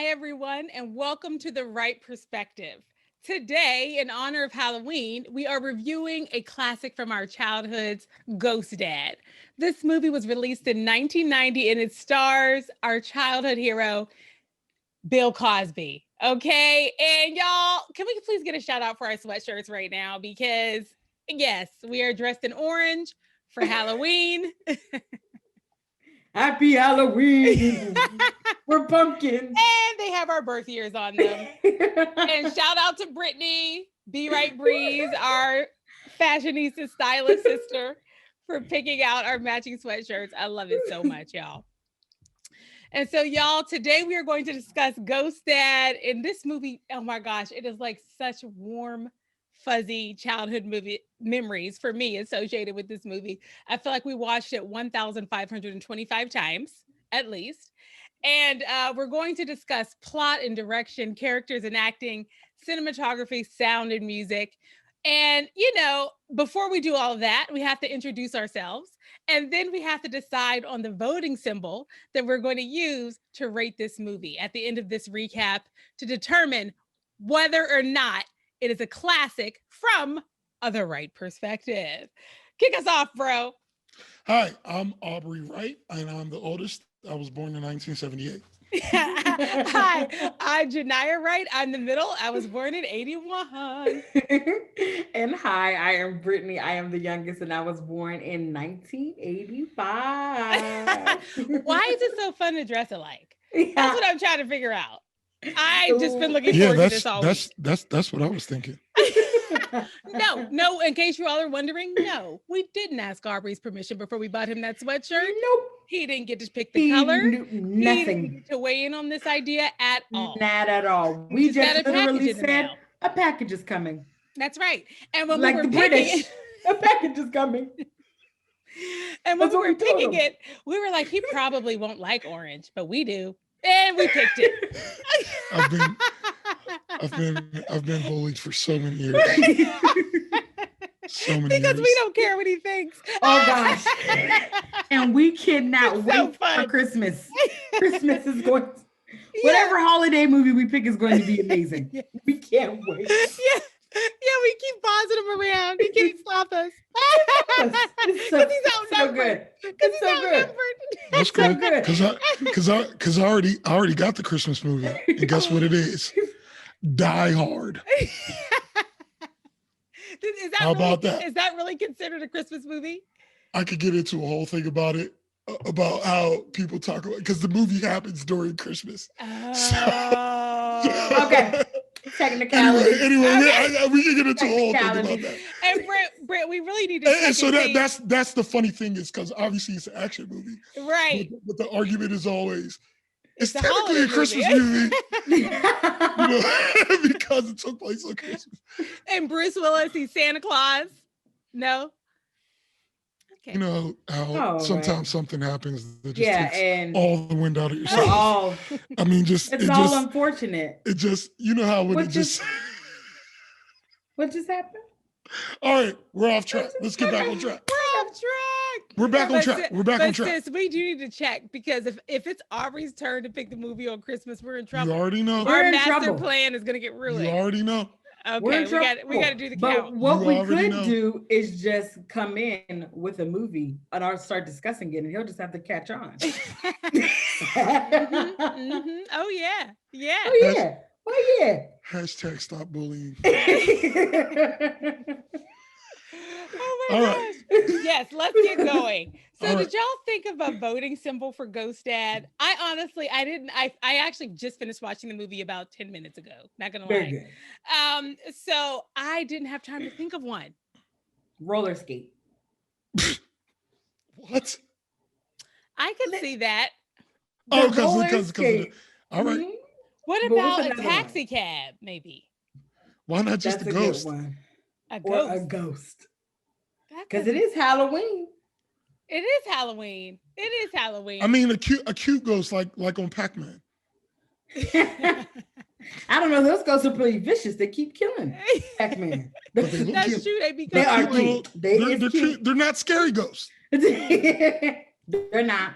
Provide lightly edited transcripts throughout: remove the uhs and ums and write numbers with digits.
everyone, and welcome to the Wright Perspective. Today, in honor of Halloween, we are reviewing a classic from our childhoods, Ghost Dad. This movie was released in 1990 and it stars our childhood hero, Bill Cosby. Okay, and y'all, can we please get a shout out for our sweatshirts right now? Because, yes, we are dressed in orange for Halloween. Happy Halloween. We're pumpkins. And they have our birth years on them. And shout out to Brittany, Be Right Breeze, our fashionista stylist sister, for picking out our matching sweatshirts. I love it so much, y'all. And so, y'all, today we are going to discuss Ghost Dad. In this movie, oh my gosh, it is like such warm, fuzzy childhood movie memories for me associated with this movie. I feel like we watched it 1,525 times at least. And we're going to discuss plot and direction, characters and acting, cinematography, sound and music. And, you know, before we do all of that, we have to introduce ourselves. And then we have to decide on the voting symbol that we're going to use to rate this movie at the end of this recap to determine whether or not it is a classic from the Wright Perspective. Kick us off, bro. Hi, I'm Aubrey Wright, and I'm the oldest. I was born in 1978. Hi, I'm Genia Wright. I'm the middle. I was born in 81. And hi, I am Brittany. I am the youngest, and I was born in 1985. Why is it so fun to dress alike? Yeah. That's what I'm trying to figure out. I've just been looking forward to this all week. That's what I was thinking. No, in case you all are wondering, no, we didn't ask Aubrey's permission before we bought him that sweatshirt. Nope. He didn't get to pick the color. Nothing. He didn't get to weigh in on this idea at all. Not at all. We just literally said a package is coming. That's right. And when like we were the British, a package is coming. And when we were picking it, we were like, he probably won't like orange, but we do. And we picked it. I've been bullied for so many years. Because we don't care what he thinks. Oh gosh. And we cannot wait for Christmas. Christmas is going to, whatever holiday movie we pick is going to be amazing. Yeah. We can't wait. Yeah, we keep pausing him around. He can't stop us. It's so, he's outnumbered. It's so good. That's cool. Because I already got the Christmas movie. And guess what it is? Die Hard. How about that? Is that really considered a Christmas movie? I could get into a whole thing about it, about how people talk about, because the movie happens during Christmas. Okay. Technicality. Anyway, we can get into a whole thing about that. And Britt, we really need to. And so that's the funny thing is because obviously it's an action movie, right? But the argument is always it's technically a Christmas movie, because it took place on Christmas. And Bruce Willis, he's Santa Claus. No. Okay. You know how sometimes something happens that just takes and all the wind out of your sails. I mean, it's all unfortunate. It just, you know how when what just happened? All right, we're off track. Let's get back on track. We're off track. We're back on track. We're back on track. Sis, we do need to check because if it's Aubrey's turn to pick the movie on Christmas, we're in trouble. You already know. Our master plan is gonna get ruined. You already know. Okay, we got to do the count. But what we could do is just come in with a movie and I'll start discussing it, and he'll just have to catch on. Oh yeah. Oh yeah. Hashtag stop bullying. Oh my gosh. Yes, let's get going. So did y'all think of a voting symbol for Ghost Dad? I didn't. I actually just finished watching the movie about 10 minutes ago. Not gonna lie. So I didn't have time to think of one. Roller skate. What? I could see that. Oh, because all right. Mm-hmm. What about a taxi cab, maybe? Why not just a ghost? A ghost. Or a ghost. Because it is Halloween. It is Halloween. I mean, a cute ghost like on Pac-Man. I don't know. Those ghosts are pretty vicious. They keep killing Pac-Man. That's true. They are cute. They're cute. They're not scary ghosts. They're not.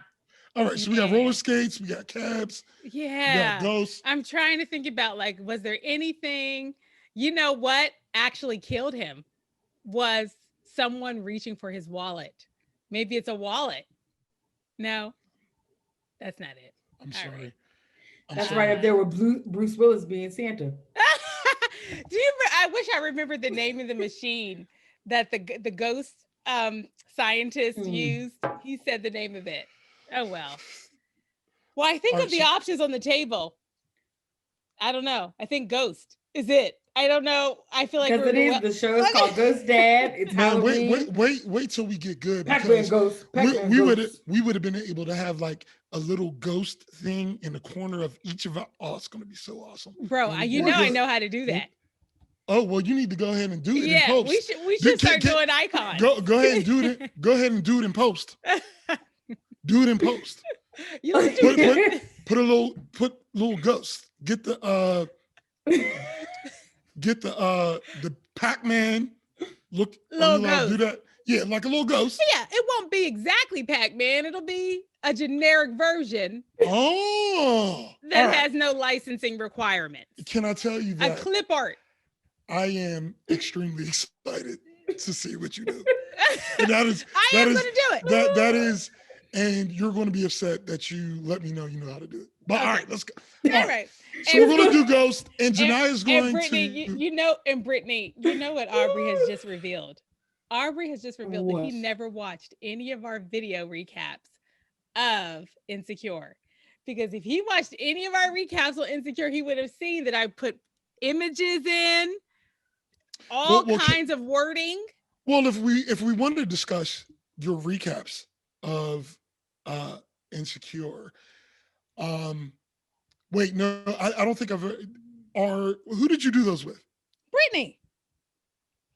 All right, so we got roller skates, we got cabs, yeah, we got ghosts. I'm trying to think about like, was there anything, you know what actually killed him was someone reaching for his wallet. Maybe it's a wallet. No, that's not it. I'm sorry. Right. That's right up there with Bruce Willis being Santa. I wish I remembered the name of the machine that the ghost scientist used. He said the name of it. Oh well. Well, I think of the options on the table. I don't know. I think ghost is it. I don't know. I feel like the show is called Ghost Dad. It's Halloween. Wait till we get good. Pac-Man Ghost. We would have been able to have like a little ghost thing in the corner of each of our. Oh, it's gonna be so awesome, bro. I know how to do that. Oh well, you need to go ahead and do it in post. We should start doing icons. Go ahead and do it. Go ahead and do it in post. Do it in post. Put a little ghost. Get the Pac-Man look. Little ghost. Do that. Yeah, like a little ghost. Yeah, it won't be exactly Pac-Man. It'll be a generic version. Oh, that has no licensing requirements. Can I tell you that a clip art? I am extremely excited to see what you do. And I am going to do it. That is, and you're going to be upset that you let me know you know how to do it. But all right, let's go. All right. So we're going to do Ghost, and Jania's going and Brittany, to. Brittany, you know what Aubrey has just revealed? Aubrey has just revealed what? that he never watched any of our video recaps of Insecure. Because if he watched any of our recaps on Insecure, he would have seen that I put images in, all kinds of wording. Well, if we wanted to discuss your recaps of Insecure, wait, no, I don't think who did you do those with? Brittany.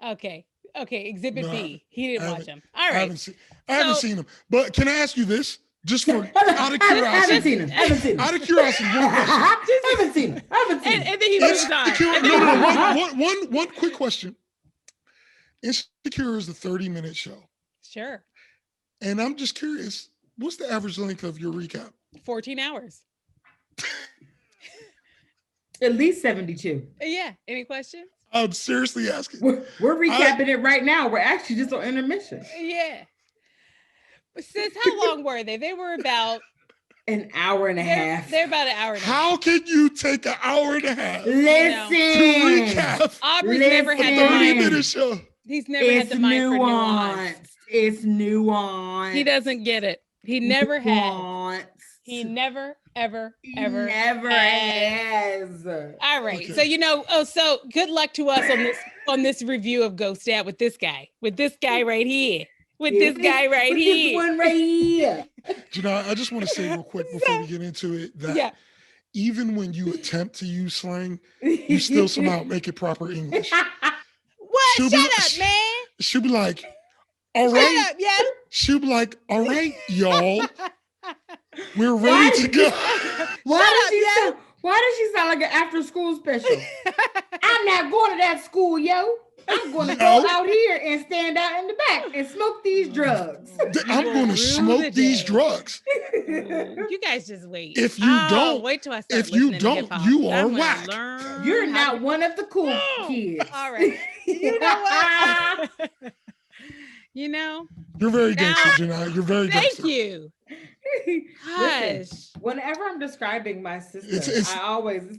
Okay, Exhibit B. He didn't watch them. All right. I haven't seen them. But can I ask you this? Just for out of curiosity. I haven't seen him. Out of curiosity, one question. I haven't seen him. And then he moves on. One quick question. Insecure is a 30-minute show. Sure. And I'm just curious, what's the average length of your recap? 14 hours. At least 72. Yeah. Any questions? I'm seriously asking. We're recapping it right now. We're actually just on intermission. Yeah. Sis, how long were they? They were about an hour and a half. They're about an hour and a half. How can you take an hour and a half Listen. to recap? Aubrey's never had the 30-minute show. He's never had the mind for nuance. It's nuanced. He doesn't get it. He never has. He never, ever has. All right. Okay. So good luck to us on this review of Ghost Dad with this guy right here. This one right here. I just want to say real quick before we get into it that even when you attempt to use slang, you still somehow make it proper English. What? Shut up, man. She'll be like, all right. Shut up, yeah. She'll be like, all right, y'all. We're ready to go. Why does she sound like an after school special? I'm not going to that school, yo. I'm going to go out here and stand out in the back and smoke these drugs. I'm going to smoke these drugs. You guys just wait. If you don't, wait till I start if you don't, you are whack. You're not one of the cool kids. All right. You know what? You're very gangster, Janai. You're very gangster. Thank you. Listen, whenever I'm describing my sister, it's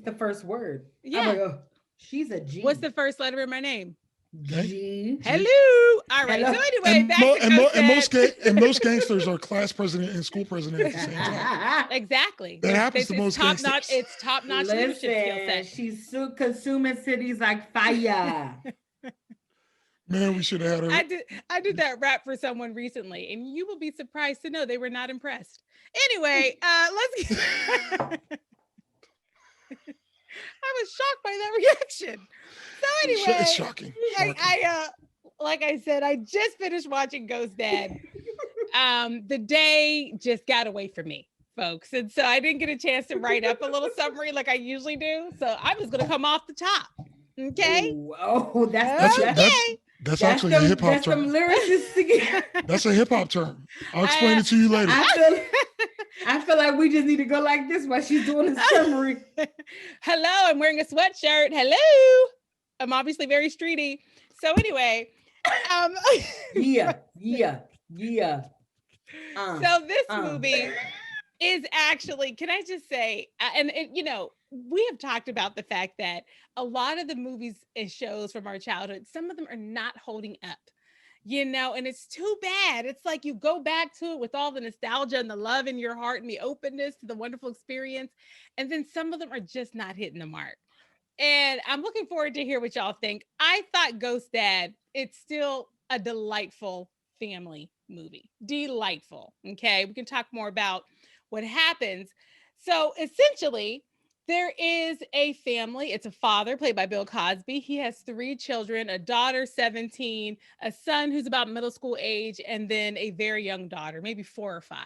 the first word. Yeah. I'm like, oh, she's a G. What's the first letter in my name? G. Hello. All right. Hello. So anyway, most gangsters are class president and school president at the same time. Exactly. That happens to most gangsters. It's top-notch leadership skill set. She's consuming cities like fire. Man, we should have had her. I did that rap for someone recently, and you will be surprised to know they were not impressed. Anyway, let's get I was shocked by that reaction. So anyway, it's shocking. I like I said, I just finished watching Ghost Dad. The day just got away from me, folks, and so I didn't get a chance to write up a little summary like I usually do. So I'm just gonna come off the top. Okay. Oh, that's okay. That's actually a hip hop term. Some lyricists again. That's a hip hop term. I'll explain it to you later. I feel like we just need to go like this while she's doing the summary. Hello, I'm wearing a sweatshirt. Hello. I'm obviously very streety. So anyway, yeah. So this movie is actually, can I just say, and you know, we have talked about the fact that a lot of the movies and shows from our childhood, some of them are not holding up, you know, and it's too bad. It's like you go back to it with all the nostalgia and the love in your heart and the openness to the wonderful experience, and then some of them are just not hitting the mark. And I'm looking forward to hear what y'all think. I thought Ghost Dad, it's still a delightful family movie. Delightful. Okay. We can talk more about what happens. So essentially, there is a family. It's a father played by Bill Cosby. He has 3 children, a daughter, 17, a son who's about middle school age, and then a very young daughter, maybe 4 or 5.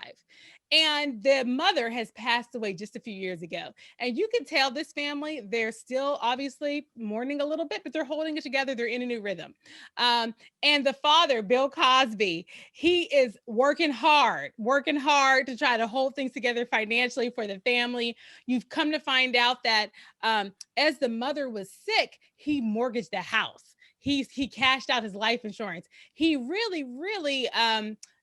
And the mother has passed away just a few years ago. And you can tell this family, they're still obviously mourning a little bit, but they're holding it together. They're in a new rhythm. And the father, Bill Cosby, he is working hard to try to hold things together financially for the family. You've come to find out that as the mother was sick, he mortgaged the house. He cashed out his life insurance. He really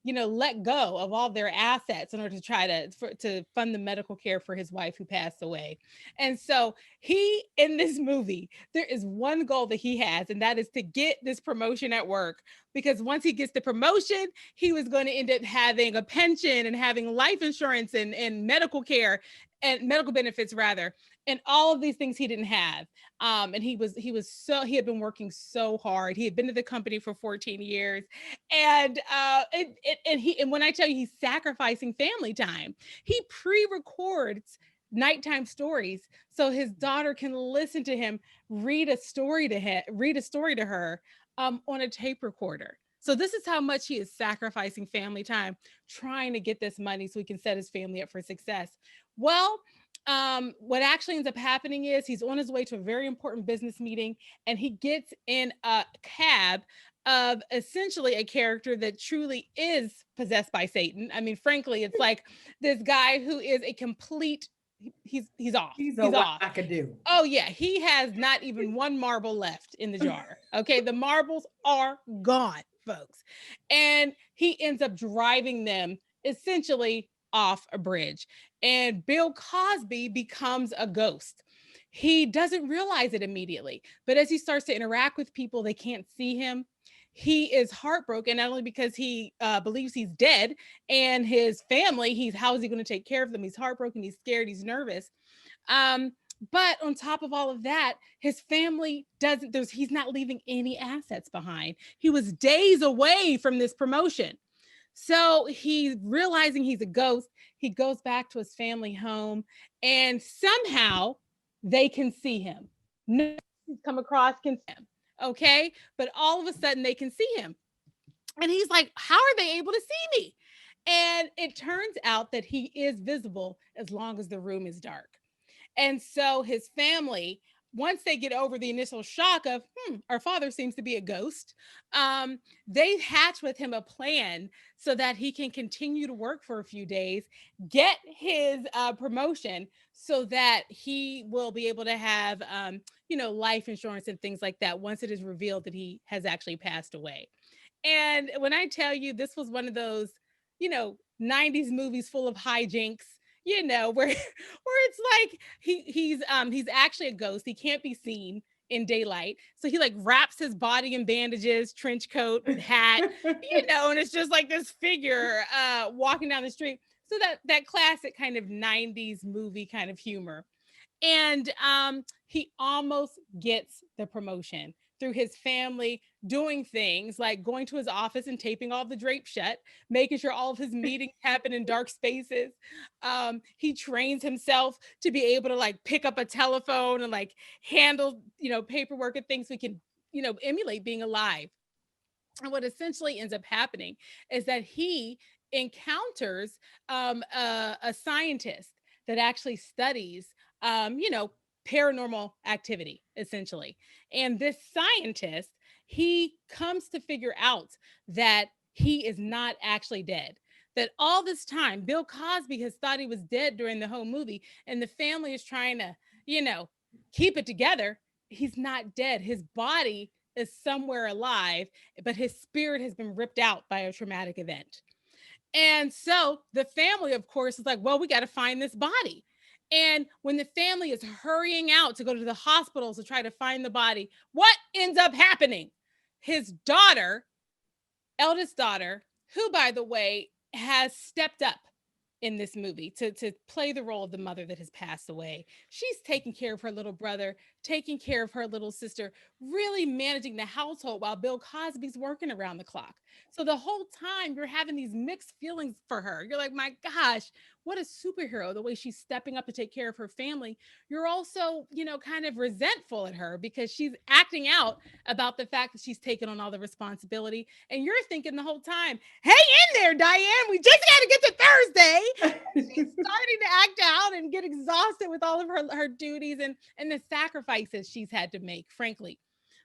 let go of all their assets in order to try to fund the medical care for his wife who passed away. And so he, in this movie, there is one goal that he has, and that is to get this promotion at work, because once he gets the promotion, he was going to end up having a pension and having life insurance and medical care and medical benefits rather, and all of these things he didn't have. And he had been working so hard. He had been to the company for 14 years. And when I tell you he's sacrificing family time, he pre-records nighttime stories so his daughter can listen to him read a story to her on a tape recorder. So this is how much he is sacrificing family time, trying to get this money so he can set his family up for success. Well, what actually ends up happening is he's on his way to a very important business meeting, and he gets in a cab of essentially a character that truly is possessed by Satan. I mean, frankly, it's like this guy who is a complete, he's off. He's off. I could do. Oh yeah, he has not even one marble left in the jar. Okay, the marbles are gone, folks. And he ends up driving them essentially off a bridge. And Bill Cosby becomes a ghost. He doesn't realize it immediately, but as he starts to interact with people, they can't see him. He is heartbroken, not only because he believes he's dead, and his family, how is he going to take care of them? He's heartbroken, he's scared, he's nervous. But on top of all of that, his family he's not leaving any assets behind. He was days away from this promotion. So he's realizing he's a ghost. He goes back to his family home, and somehow they can see him. No one's come across can see him. Okay. But all of a sudden they can see him. And he's like, how are they able to see me? And it turns out that he is visible as long as the room is dark. And so his family, once they get over the initial shock of, our father seems to be a ghost, they hatch with him a plan so that he can continue to work for a few days, get his promotion so that he will be able to have, life insurance and things like that once it is revealed that he has actually passed away. And when I tell you, this was one of those, 90s movies full of hijinks, where it's like he's actually a ghost. He can't be seen in daylight. So he like wraps his body in bandages, trench coat, hat, and it's just like this figure walking down the street. So that classic kind of 90s movie kind of humor. And he almost gets the promotion through his family doing things like going to his office and taping all the drapes shut, making sure all of his meetings happen in dark spaces. He trains himself to be able to like pick up a telephone and like handle, paperwork and things so he can, emulate being alive. And what essentially ends up happening is that he encounters a scientist that actually studies, paranormal activity, essentially. And this scientist, he comes to figure out that he is not actually dead, that all this time, Bill Cosby has thought he was dead during the whole movie, and the family is trying to, keep it together. He's not dead. His body is somewhere alive, but his spirit has been ripped out by a traumatic event. And so the family, of course, is like, well, we got to find this body. And when the family is hurrying out to go to the hospital to try to find the body, what ends up happening? His daughter, eldest daughter, who, by the way, has stepped up in this movie to play the role of the mother that has passed away. She's taking care of her little brother, taking care of her little sister, really managing the household while Bill Cosby's working around the clock. So the whole time you're having these mixed feelings for her. You're like, my gosh, what a superhero, the way she's stepping up to take care of her family. You're also, kind of resentful at her because she's acting out about the fact that she's taken on all the responsibility. And you're thinking the whole time, hang in there, Diane. We just got to get to Thursday. She's starting to act out and get exhausted with all of her duties and the sacrifices she's had to make, frankly.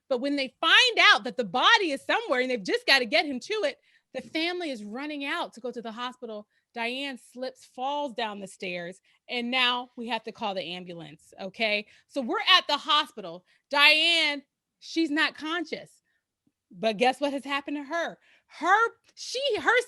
But when they find out that the body is somewhere and they've just got to get him to it, the family is running out to go to the hospital. Diane slips, falls down the stairs, and now we have to call the ambulance, okay? So we're at the hospital. Diane, she's not conscious. But guess what has happened to her? Her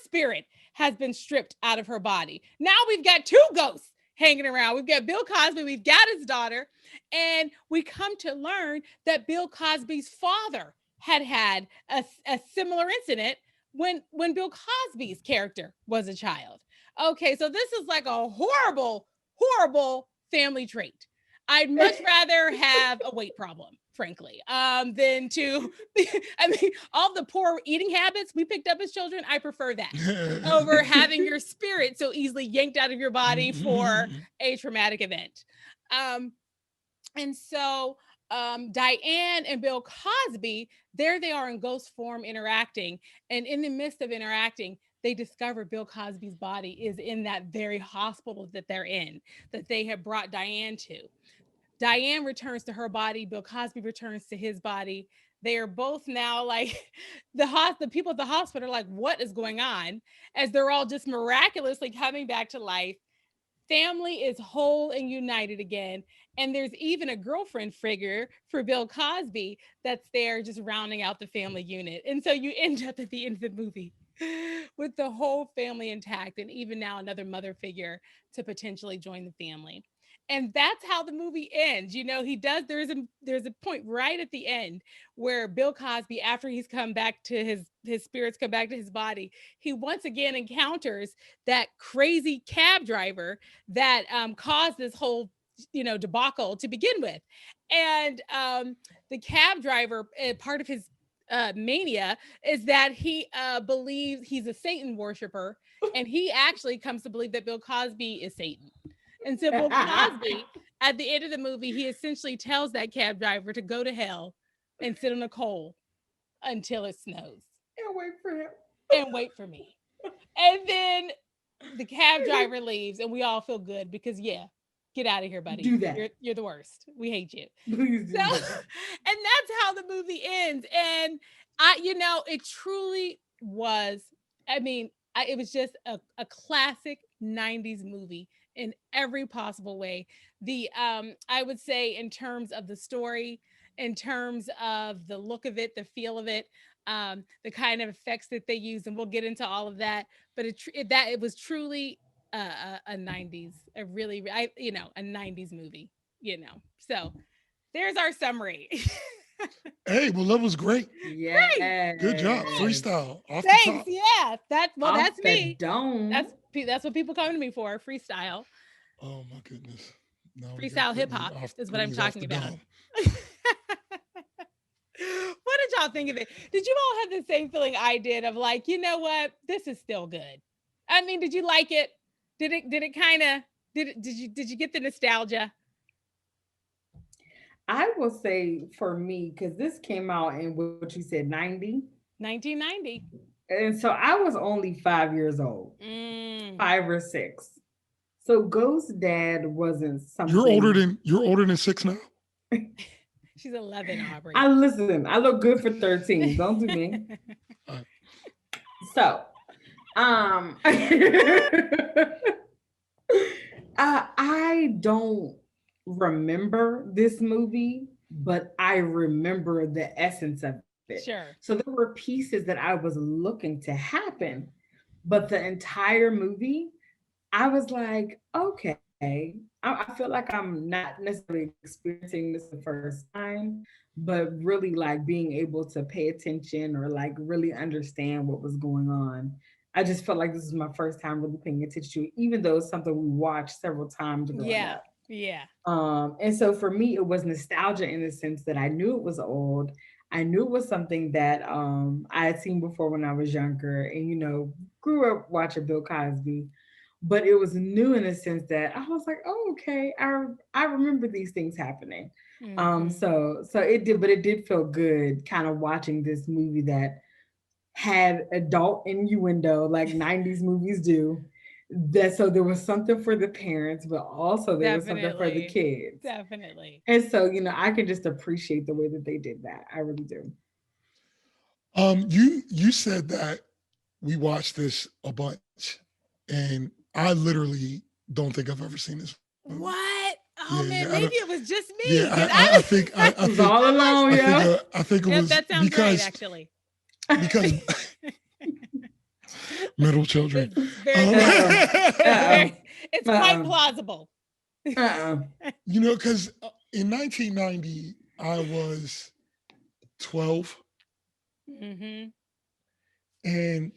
spirit has been stripped out of her body. Now we've got two ghosts hanging around. We've got Bill Cosby, we've got his daughter, and we come to learn that Bill Cosby's father had a similar incident when Bill Cosby's character was a child. Okay, so this is like a horrible, horrible family trait. I'd much rather have a weight problem, frankly, than to, all the poor eating habits we picked up as children. I prefer that over having your spirit so easily yanked out of your body for a traumatic event. And so Diane and Bill Cosby, there they are in ghost form interacting. And in the midst of interacting, they discover Bill Cosby's body is in that very hospital that they're in, that they have brought Diane to. Diane returns to her body. Bill Cosby returns to his body. They are both now like the people at the hospital are like, what is going on? As they're all just miraculously coming back to life. Family is whole and united again. And there's even a girlfriend figure for Bill Cosby that's there just rounding out the family unit. And so you end up at the end of the movie with the whole family intact, and even now another mother figure to potentially join the family. And that's how the movie ends. There's a point right at the end where Bill Cosby, after he's come back to his spirits come back to his body, he once again encounters that crazy cab driver that caused this whole debacle to begin with. And the cab driver, part of his mania is that he believes he's a Satan worshiper, and he actually comes to believe that Bill Cosby is Satan. And so Bill Cosby, at the end of the movie, he essentially tells that cab driver to go to hell and sit on a coal until it snows. And wait for him. And wait for me. And then the cab driver leaves, and we all feel good because, get out of here, buddy. Do that. You're the worst. We hate you. Please do that. And that's how the movie ends. And it truly was, it was just a classic 90s movie in every possible way. I would say in terms of the story, in terms of the look of it, the feel of it, the kind of effects that they use, and we'll get into all of that. But it was truly a 90s, a 90s movie, So there's our summary. Hey, well, that was great. Yeah. Good job. Freestyle. Thanks. Yeah. That's me. Dome. That's what people come to me for. Freestyle. Oh my goodness. No, freestyle hip hop is what I'm talking about. What did y'all think of it? Did you all have the same feeling I did of like, you know what? This is still good. Did you like it? Did you get the nostalgia? I will say for me, because this came out in what you said, 1990. And so I was only 5 years old, 5 or 6. So Ghost Dad wasn't something. You're older than 6 now. She's 11, Aubrey. I look good for 13. Don't do me. So I don't remember this movie, but I remember the essence of it. Sure. So there were pieces that I was looking to happen, but the entire movie, I was like, okay, I feel like I'm not necessarily experiencing this the first time, but really like being able to pay attention or like really understand what was going on. I just felt like this is my first time really paying attention to it, even though it's something we watched several times growing Yeah. up. Yeah. And so for me, it was nostalgia in the sense that I knew it was old. I knew it was something that I had seen before when I was younger, and grew up watching Bill Cosby. But it was new in the sense that I was like, oh, okay, I remember these things happening. Mm-hmm. So it did, but it did feel good, kind of watching this movie that had adult innuendo like 90s movies do. That so there was something for the parents, but also there was something for the Definitely. kids. Definitely. And so, I can just appreciate the way that they did that. I really do. You said that we watched this a bunch, and I literally don't think I've ever seen this movie. What? Oh Yeah, man, I maybe don't, it was just me. yeah. 'Cause I think It was all alone, yeah. I think it Yep, was that sounds right, actually. because middle children. It's very Um, Uh-oh. it's quite Uh-oh. plausible. Uh-oh. because in 1990 I was 12, Mm-hmm. and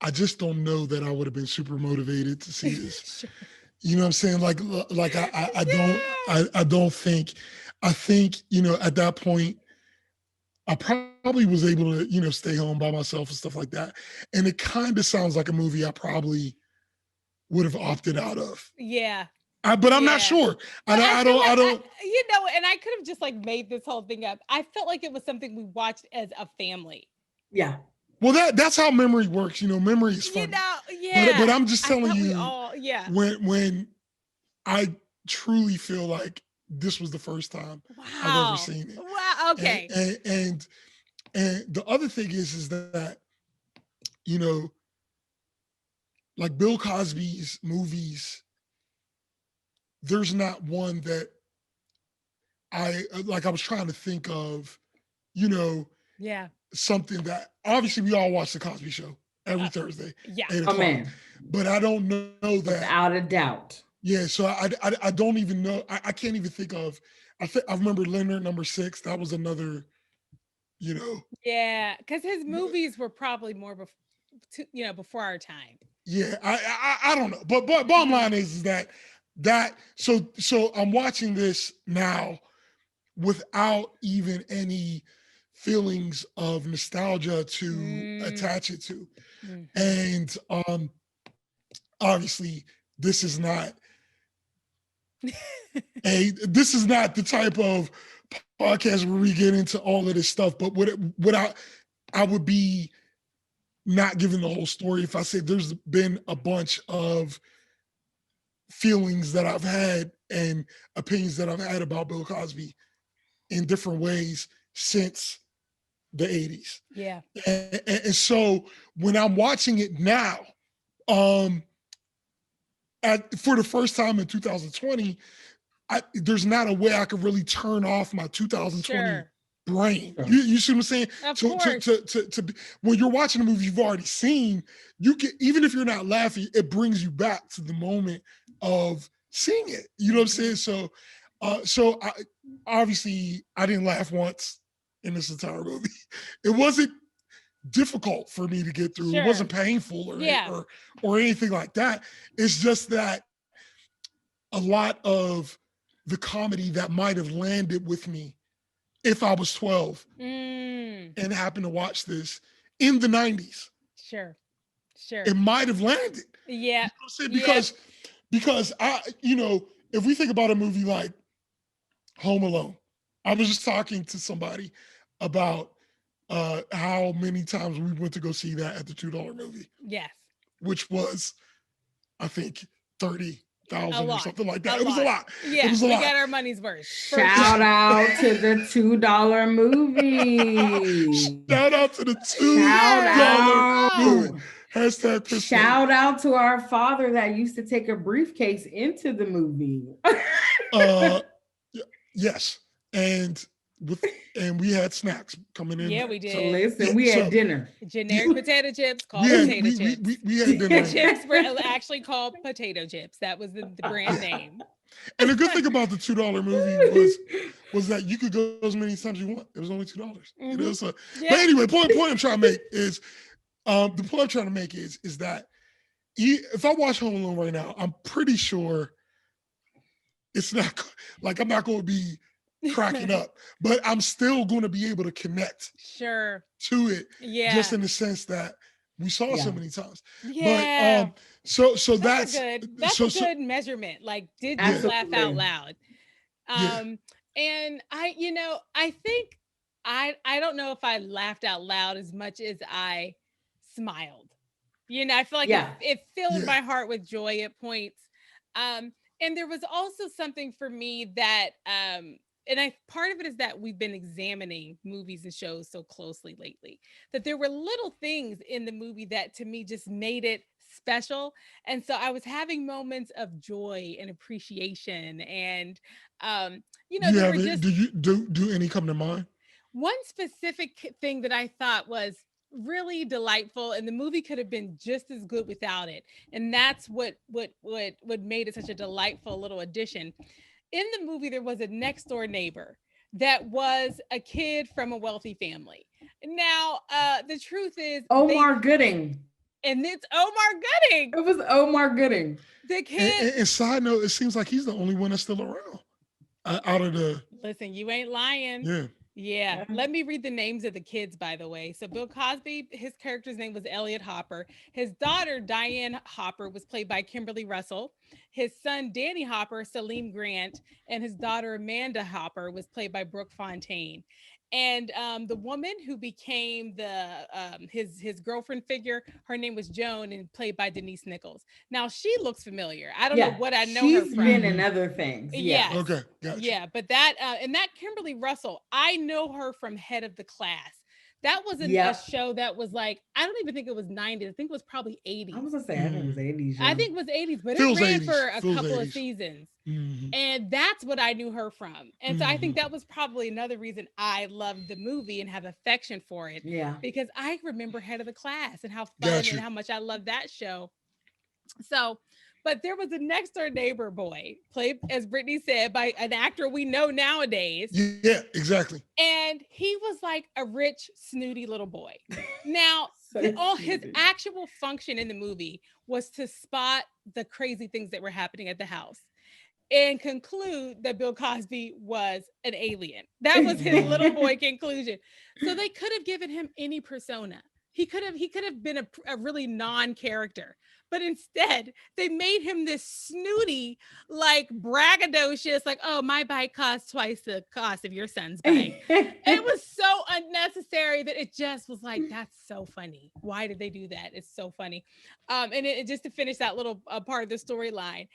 I just don't know that I would have been super motivated to see this. Sure. You know what I'm saying? Like I don't Yeah. I don't think I think at that point I probably was able to stay home by myself and stuff like that. And it kind of sounds like a movie I probably would have opted out of. Yeah. But I'm not Yeah. sure. But I feel like I don't. and I could have just like made this whole thing up. I felt like it was something we watched as a family. Yeah. Well, that's how memory works. Memory is funny. Yeah. But I'm just I telling thought we you, all, yeah. when I truly feel like this was the first time I've ever Wow. seen it. Wow. Okay. And the other thing is that you know, like Bill Cosby's movies, there's not one that I was trying to think of, Yeah. something that obviously we all watch the Cosby Show every Thursday, Yeah. 8:00. Man. But I don't know that. Without a doubt. Yeah, so I don't even know. I can't even think of. I remember Leonard Number 6. That was another, Yeah, because his movies were probably more before our time. Yeah, I don't know, but bottom line is that so I'm watching this now without even any feelings of nostalgia to attach it to, and obviously this is not the type of podcast where we get into all of this stuff, but what I would be not giving the whole story if I say there's been a bunch of feelings that I've had and opinions that I've had about Bill Cosby in different ways since the 80s. Yeah. And so when I'm watching it now, for the first time in 2020, there's not a way I could really turn off my 2020 brain. You see what I'm saying? Of course. To when you're watching a movie you've already seen, you can, even if you're not laughing, it brings you back to the moment of seeing it. You know what I'm saying? So obviously I didn't laugh once in this entire movie. It wasn't difficult for me to get through. It wasn't painful or anything like that. It's just that a lot of the comedy that might have landed with me if I was 12 and happened to watch this in the 90s. Sure. It might have landed. Yeah. You know what I'm saying? Because if we think about a movie like Home Alone, I was just talking to somebody about how many times we went to go see that at the $2 movie. Yes. Which was, I think, 30 $2,000 or lot. something like that. A It was a lot. Yeah, It was a we lot. got our money's worth. Shout out to the $2 movie. Shout out to the Shout $2 movie. out. Hashtag Perspective. Shout out to our father that used to take a briefcase into the movie. Yes, and we had snacks coming in. Yeah, there. we did. So listen, we had dinner. Generic potato chips called We had, potato chips. we had dinner. The chips were actually called potato chips. That was the brand name. And the good thing about the $2 movie was that you could go as many times you want. It was only $2. You know, so, Yeah. But anyway, point I'm trying to make is the point I'm trying to make is that if I watch Home Alone right now, I'm pretty sure it's not like I'm not going to be cracking up, but I'm still going to be able to connect Sure. to it. Yeah. Just in the sense that we saw so many times. Yeah. But so that's a good measurement. Like, did you laugh out loud? And I think I don't know if I laughed out loud as much as I smiled. I feel like it filled my heart with joy at points. And there was also something for me that part of it is that we've been examining movies and shows so closely lately, that there were little things in the movie that to me just made it special. And so I was having moments of joy and appreciation. And do any come to mind? One specific thing that I thought was really delightful, and the movie could have been just as good without it. And that's what made it such a delightful little addition. In the movie, there was a next door neighbor that was a kid from a wealthy family. Now, the truth is, Omar Gooding. And it's Omar Gooding. It was Omar Gooding. The kid. And side note, it seems like he's the only one that's still around out of the. Listen, you ain't lying. Yeah. Yeah. Let me read the names of the kids, by the way. So Bill Cosby, his character's name was Elliot Hopper. His daughter, Diane Hopper, was played by Kimberly Russell. His son, Danny Hopper, Salim Grant, and his daughter, Amanda Hopper, was played by Brooke Fontaine. And the woman who became his girlfriend figure, her name was Joan, and played by Denise Nichols. Now she looks familiar. I don't know what I know her from. She's been in other things. Yeah. Okay. Gotcha. Yeah, but that Kimberly Russell, I know her from Head of the Class. That was a show that was like, I don't even think it was 90s. I think it was probably 80s. I was gonna say, I think it was 80s. I think it was 80s, but Feels it ran 80s. for a Feels couple 80s. of seasons. Mm-hmm. And that's what I knew her from. And so I think that was probably another reason I loved the movie and have affection for it. Yeah. Because I remember Head of the Class and how fun and how much I loved that show. So, but there was a next door neighbor boy, played, as Brittany said, by an actor we know nowadays. Yeah, exactly. And he was like a rich, snooty little boy. Now, his actual function in the movie was to spot the crazy things that were happening at the house and conclude that Bill Cosby was an alien. That was his little boy conclusion. So they could have given him any persona. He could have been a really non-character. But instead, they made him this snooty, like braggadocious, like, oh, my bike costs twice the cost of your son's bike. It was so unnecessary that it just was like, that's so funny. Why did they do that? It's so funny. And it just to finish that little part of the storyline,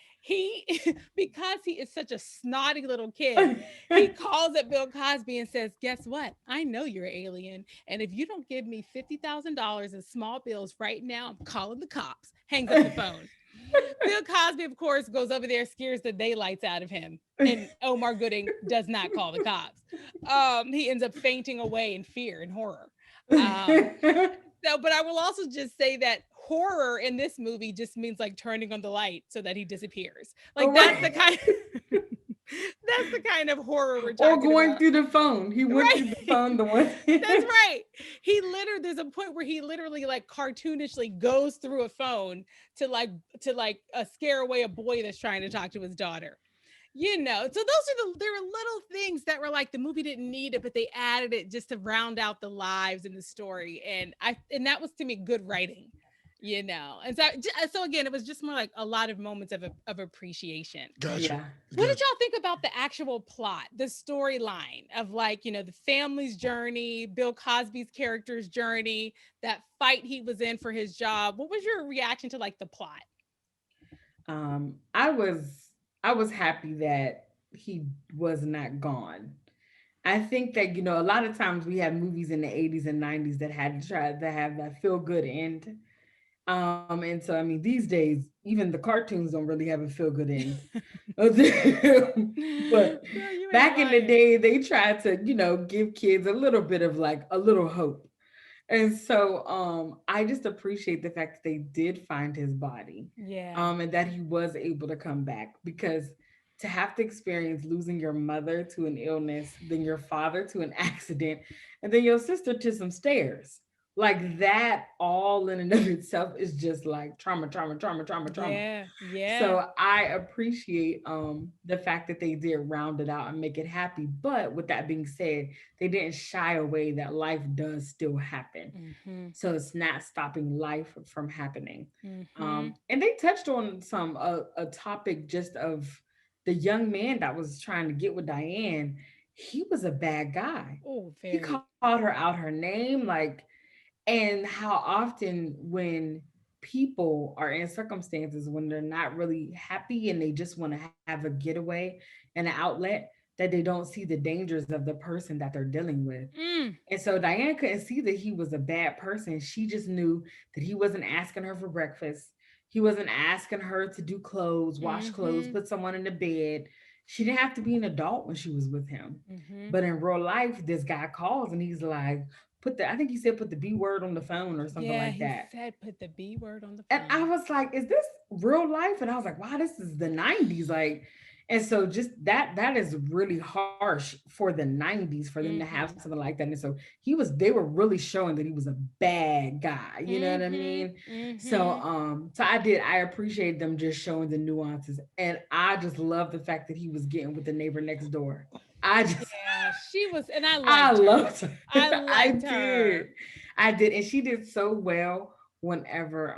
because he is such a snotty little kid, he calls up Bill Cosby and says, guess what? I know you're an alien. And if you don't give me $50,000 in small bills right now, I'm calling the cops. Hangs up the phone. Bill Cosby, of course, goes over there, scares the daylights out of him. And Omar Gooding does not call the cops. He ends up fainting away in fear and horror. But I will also just say that horror in this movie just means like turning on the light so that he disappears. Like that's the kind of that's the kind of horror we're talking about. Or going through the phone. He went through the phone the one. That's right. There's a point where he literally like cartoonishly goes through a phone to scare away a boy that's trying to talk to his daughter. So there were little things that were like the movie didn't need it, but they added it just to round out the lives and the story. And that was to me good writing. And so again, it was just more like a lot of moments of appreciation. Gotcha. Yeah. What did y'all think about the actual plot, the storyline of the family's journey, Bill Cosby's character's journey, that fight he was in for his job? What was your reaction to like the plot? I was happy that he was not gone. I think that, a lot of times we have movies in the 80s and 90s that had to try to have that feel good end. And so I mean these days, even the cartoons don't really have a feel good end. But Girl, you ain't back in the lying. day, they tried to, give kids a little bit of like a little hope. And so I just appreciate the fact that they did find his body, Yeah. and that he was able to come back, because to have to experience losing your mother to an illness, then your father to an accident, and then your sister to some stairs. Like that all in and of itself is just like trauma, trauma, trauma, trauma, trauma. Yeah. Yeah. So I appreciate the fact that they did round it out and make it happy. But with that being said, they didn't shy away that life does still happen. Mm-hmm. So it's not stopping life from happening. Mm-hmm. And they touched on some a topic just of the young man that was trying to get with Diane. He was a bad guy. Oh, He very. called her out her name, like, and how often when people are in circumstances when they're not really happy and they just want to have a getaway and an outlet, that they don't see the dangers of the person that they're dealing with. Mm. And so Diane couldn't see that he was a bad person. She just knew that he wasn't asking her for breakfast. He wasn't asking her to do clothes, wash clothes, Mm-hmm. put someone in the bed. She didn't have to be an adult when she was with him. Mm-hmm. But in real life, this guy calls and he's like, I think he said put the B word on the phone or something Yeah, like he that. said put the B word on the And I phone. was like, is this real life? And I was like, wow, this is the 90s. Like, and so just that is really harsh for the 90s for them to have Mm-hmm. something like that. And so they were really showing that he was a bad guy. You know what I Mm-hmm. mean? So Mm-hmm. I appreciate them just showing the nuances. And I just love the fact that he was getting with the neighbor next door. I just Yeah, she was, and I I liked her. loved her. I I liked did. her. I did. And she did so well whenever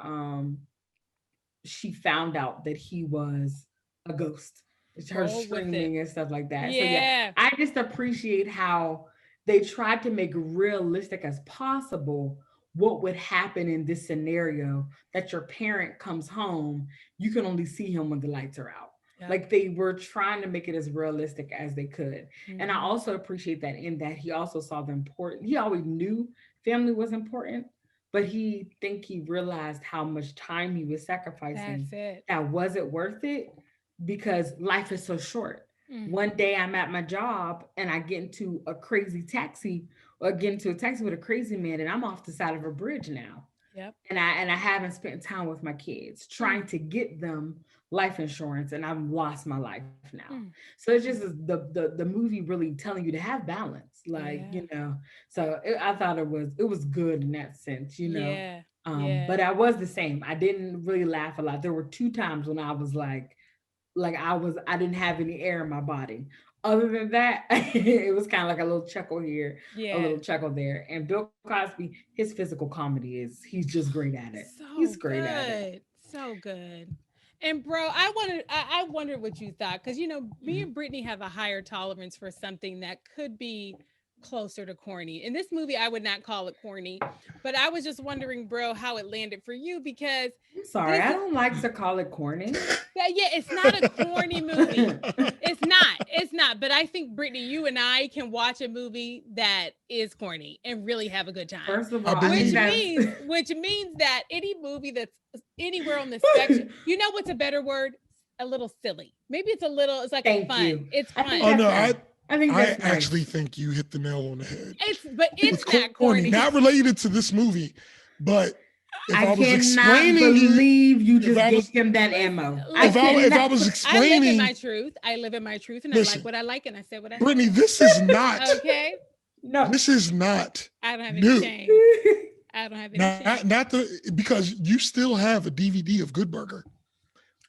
she found out that he was a ghost. It's her Roll with it. screaming and stuff like that. So yeah, Yeah. I just appreciate how they tried to make realistic as possible what would happen in this scenario, that your parent comes home, you can only see him when the lights are out. Yep. Like they were trying to make it as realistic as they could. And I Mm-hmm. also appreciate that in that he also saw the important, he always knew family was important, but he realized how much time he was sacrificing That's it. that wasn't worth it, because life is so short. Mm. One day I'm at my job and I get into a crazy taxi, or get into a taxi with a crazy man, and I'm off the side of a bridge now. Yep. And I haven't spent time with my kids trying Mm. to get them life insurance, and I've lost my life now. Mm. So it's just Mm. the movie really telling you to have balance, like, Yeah. so I thought it was good in that sense. Yeah. But Yeah. I was the same. I didn't really laugh a lot. There were two times when I was like I didn't have any air in my body. Other than that, it was kind of like a little chuckle here, a Yeah. little chuckle there. And Bill Cosby, his physical comedy he's just great at it. He's So great at it. good. So good. And bro, I wondered what you thought, because me and Brittany have a higher tolerance for something that could be closer to corny. In this movie, I would not call it corny, but I was just wondering, bro, how it landed for you, because I'm sorry, this I don't like to call it corny. yeah, it's not a corny movie. It's not. It's not. But I think Brittany, you and I can watch a movie that is corny and really have a good time. First of I all, I Which think believe it. that's means, which means that any movie that's anywhere on the spectrum, what's a better word? A little silly. Maybe it's like thank fun. you. It's I think Oh fun. that's no, nice. I think I that's actually nice. think you hit the nail on the head But it's with not corny, corny. not related to this movie, but if I I was cannot explaining you, believe you if just I gave was him that Listen, ammo. I if I cannot. was I live in explaining, my truth. I live in my truth, and I like listen, what I like, and I said what I Brittany, said. Okay. No. this is not I don't have any new. shame. I don't have any shame. Not the because you still have a DVD of Good Burger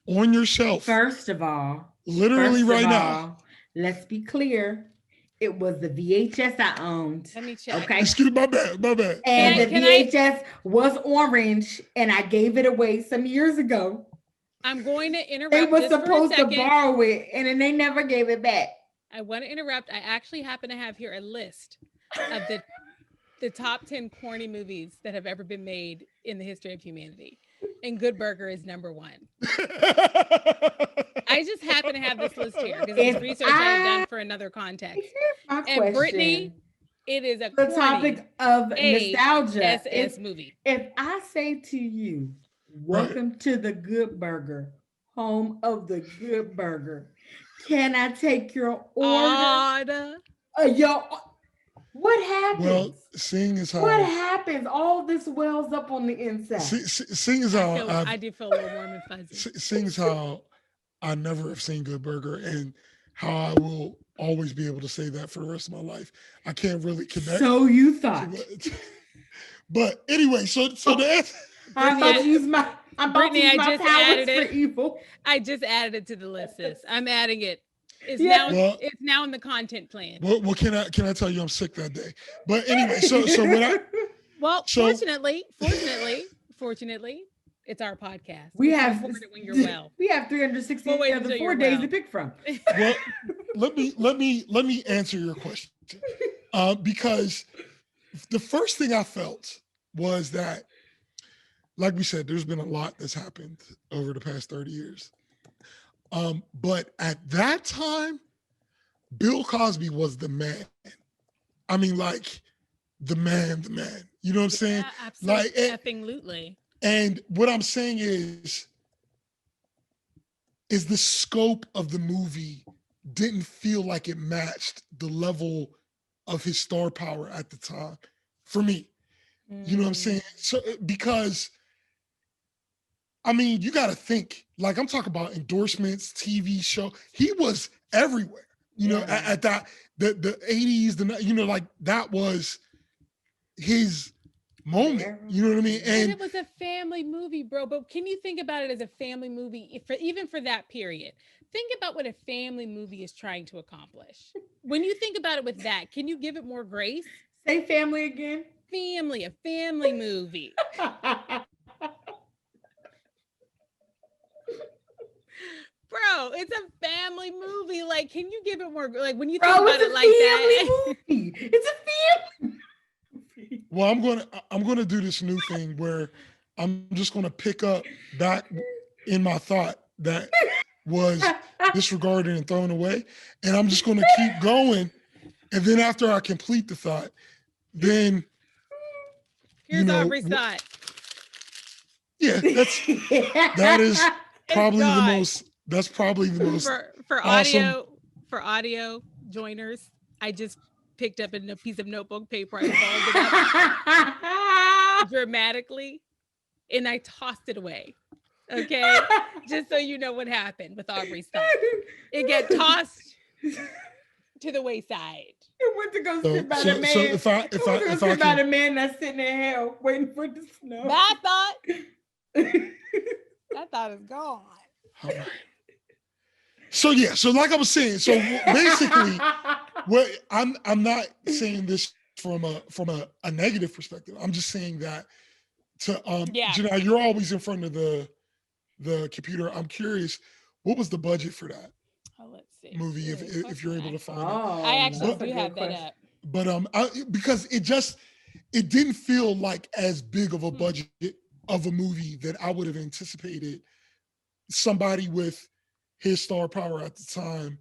on your shelf, First of all, literally first of right now. all, let's be clear. It was the VHS I owned. Let me check. Okay. Excuse my bad, my bad, my And the bad. Can I? VHS was orange, and I gave it away some years ago. I'm going to They interrupt were just for a supposed to second. borrow it, and then they never gave it back. I want to interrupt. I actually happen to have here a list of the top 10 corny movies that have ever been made in the history of humanity. And Good Burger is number 1. I just happen to have this list here because it's research I had done for another context. Here's my And question. Brittany, it is a the corny topic of nostalgia. SS movie. If I say to you, welcome to the Good Burger, home of the Good Burger, can I take your order? What happens? Well, seeing as how what happens? All this wells up on the inside. Seeing as how I do feel a little warm and fuzzy. Seeing as how I never have seen Good Burger and how I will always be able to say that for the rest of my life, I can't really connect. So you thought. But anyway, so the I'm about to use my. I'm about Brittany, to use I my just powers added for it. evil. I just added it to the list, sis. I'm adding it. It's it's now in the content plan. Well, can I tell you I'm sick that day? But anyway, so when fortunately, it's our podcast. We have it when you're well. We have 360 other 4 days to pick from. Well, let me answer your question. Because the first thing I felt was that, like we said, there's been a lot that's happened over the past 30 years. But at that time, Bill Cosby was the man. I mean, like the man. You know what I'm saying? Absolutely. Like, Absolutely. And what I'm saying is the scope of the movie didn't feel like it matched the level of his star power at the time for me. You know what I'm saying? So because I mean, you got to think, like I'm talking about endorsements, TV show. He was everywhere, you know, at that, the 80s, like that was his moment. You know what I mean? And it was a family movie, bro. But can you think about it as a family movie even for that period? Think about what a family movie is trying to accomplish. When you think about it with that, can you give it more grace? Say family again. A family movie. Bro, it's a family movie. Like, can you give it more? Like, when you think about it like that, it's a family movie. Well, I'm gonna do this new thing where I'm just gonna pick up back in my thought that was disregarded and thrown away, and I'm just gonna keep going. And then after I complete the thought, then here's Aubrey's thought. Yeah, that is probably the most. That's probably the most for awesome. audio joiners. I just picked up a piece of notebook paper. I folded up dramatically, and I tossed it away. Okay, just so you know what happened with Aubrey's thought. It got tossed to the wayside. It went to go sit by the man. So if I sit by the man that's sitting in hell waiting for the snow. That thought is gone. All right. So like I was saying, so basically, what I'm not saying this from a negative perspective. I'm just saying that Genia, you're always in front of the computer. I'm curious, what was the budget for that movie? If you're able to find it, I actually do have that up. But because it didn't feel like as big of a budget of a movie that I would have anticipated somebody with his star power at the time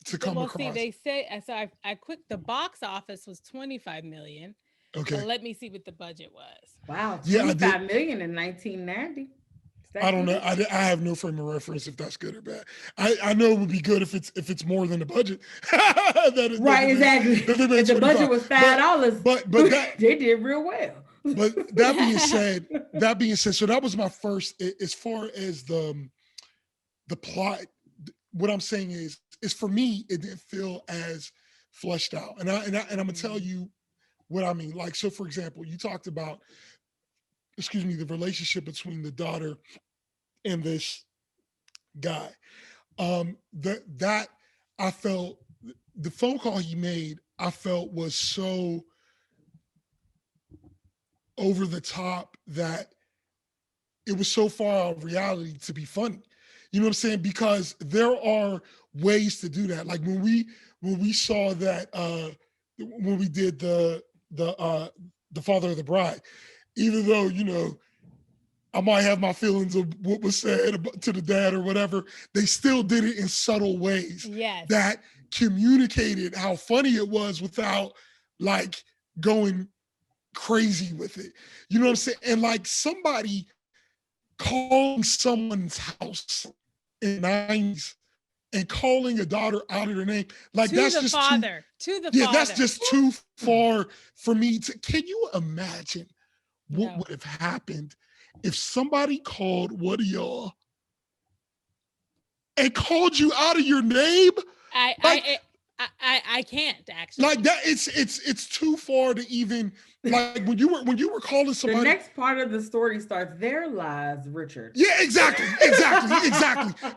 to come across. See, they say, so I clicked, the box office was 25 million. Okay. So let me see what the budget was. Wow. 25 million in 1990. I don't know. I have no frame of reference if that's good or bad. I know it would be good if it's more than the budget. Right, exactly. If the budget was $5, but that, they did real well. But that being said, so that was my first. As far as the plot, what I'm saying is for me, it didn't feel as fleshed out, and I'm gonna tell you what I mean. Like, so for example, you talked about, the relationship between the daughter and this guy. That I felt the phone call he made, I felt was so over the top that it was so far out of reality to be funny. You know what I'm saying? Because there are ways to do that. Like when we saw that when we did the Father of the Bride, even though I might have my feelings of what was said to the dad or whatever. They still did it in subtle ways Yes. that communicated how funny it was without like going crazy with it. You know what I'm saying? And like somebody calling someone's house in the 90s and calling a daughter out of her name, like to that's the just father. To the yeah, father. that's just too far for me to. Can you imagine what No. would have happened if somebody called one of y'all and called you out of your name? I can't actually. Like that, it's too far to even like when you were calling somebody. The next part of the story starts. There lies Richard. Yeah, exactly.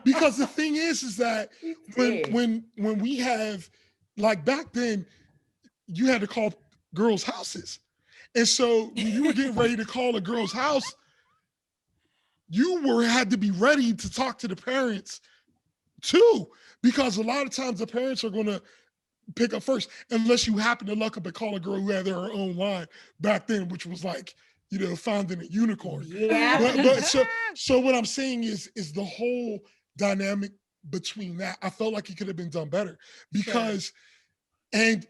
Because the thing is that when we have like back then, you had to call girls' houses, and so when you were getting ready to call a girl's house, you had to be ready to talk to the parents too, because a lot of times the parents are going to pick up first, unless you happen to luck up and call a girl who had their own line back then, which was like, you know, finding a unicorn. Yeah. But so what I'm saying is the whole dynamic between that, I felt like it could have been done better because they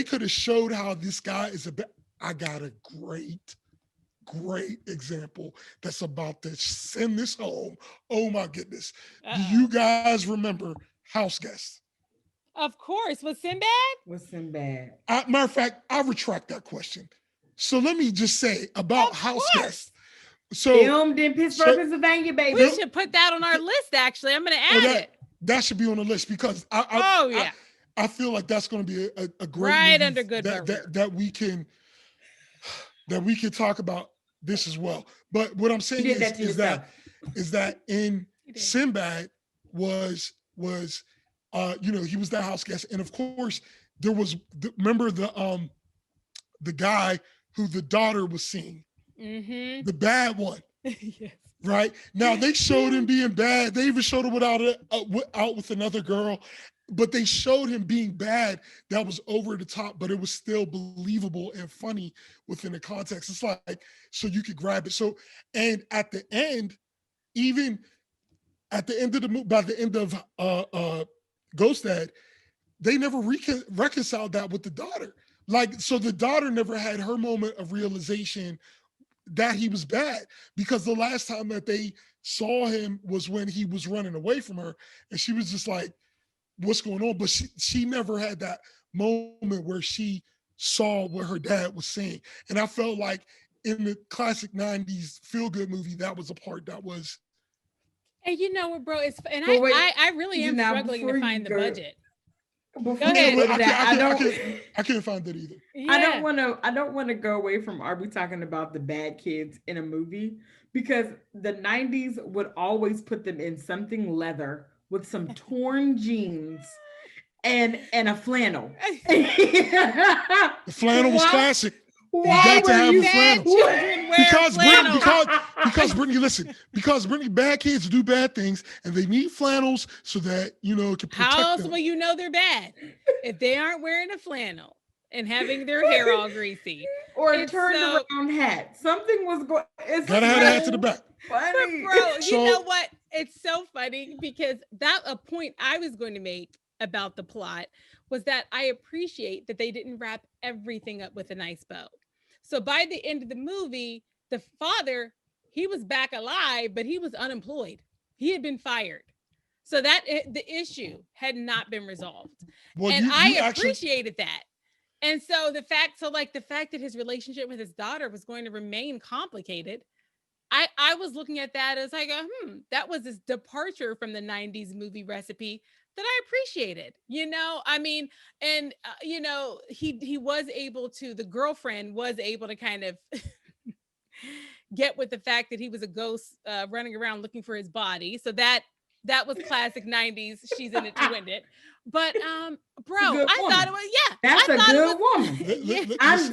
could have showed how this guy is I got a great example that's about to send this home. Oh my goodness. Do you guys remember House Guest? Of course. Was Sinbad? Matter of fact, I retract that question. So let me just say about House Guest. So filmed in Pittsburgh, Pennsylvania, baby. We should put that on our list. Actually, I'm going to add it. That should be on the list because I feel like that's going to be a great right movie under good that we can talk about this as well. But what I'm saying is that in Sinbad was you know, he was the house guest, and of course there was remember the guy who the daughter was seeing, the bad one. Yes. Right now they showed him being bad. They even showed him out with another girl, but they showed him being bad. That was over the top, but it was still believable and funny within the context. It's like so you could grab it. So and at the end, even at the end of the movie, by the end of Ghost Dad, they never reconciled that with the daughter. Like, so the daughter never had her moment of realization that he was bad, because the last time that they saw him was when he was running away from her, and she was just like, what's going on? But she never had that moment where she saw what her dad was saying. And I felt like in the classic 90s feel-good movie, that was a part that was. And you know what, bro? I really am struggling to find the budget. Go ahead. I can't find that either. Yeah. I don't want to go away from Aubrey talking about the bad kids in a movie, because the 90s would always put them in something leather with some torn jeans and a flannel. The flannel was classic. Why to have you flannel? Because Brittany, listen, because Brittany, bad kids do bad things, and they need flannels so that, you know, it can protect them. How else them. will you know they're bad if they aren't wearing a flannel and having their hair all greasy or a turned around hat? Something was going. Gotta have a hat to the back. Funny. But bro, you know what? It's so funny because a point I was going to make about the plot was that I appreciate that they didn't wrap everything up with a nice bow. So by the end of the movie, the father, he was back alive, but he was unemployed. He had been fired. So that the issue had not been resolved. Well, and I appreciated that. And so the fact that his relationship with his daughter was going to remain complicated, I was looking at that as like, that was this departure from the 90s movie recipe that I appreciated, you know, I mean, and, you know, he was able to, the girlfriend was able to kind of get with the fact that he was a ghost running around looking for his body. So that was classic 90s. She's in it to win it. But bro, I thought it was, that's a good woman. Yeah. I'm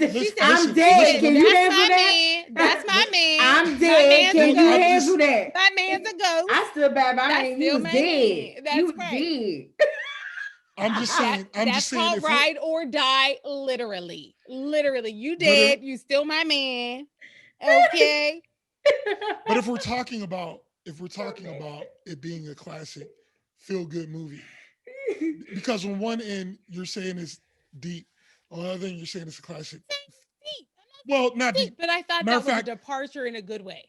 dead. Can you handle that? That's my man. I'm dead. Can you handle that? My man's a ghost. I stood by my man. He was dead. That's right. Dead. I'm just saying. That's called ride or die. Literally. You dead. You still my man. Okay. But if we're talking about it being a classic feel good movie, because on one end you're saying it's deep, on the other end you're saying it's a classic. Deep. Well, not deep, but I thought Matter that of was fact, a departure in a good way.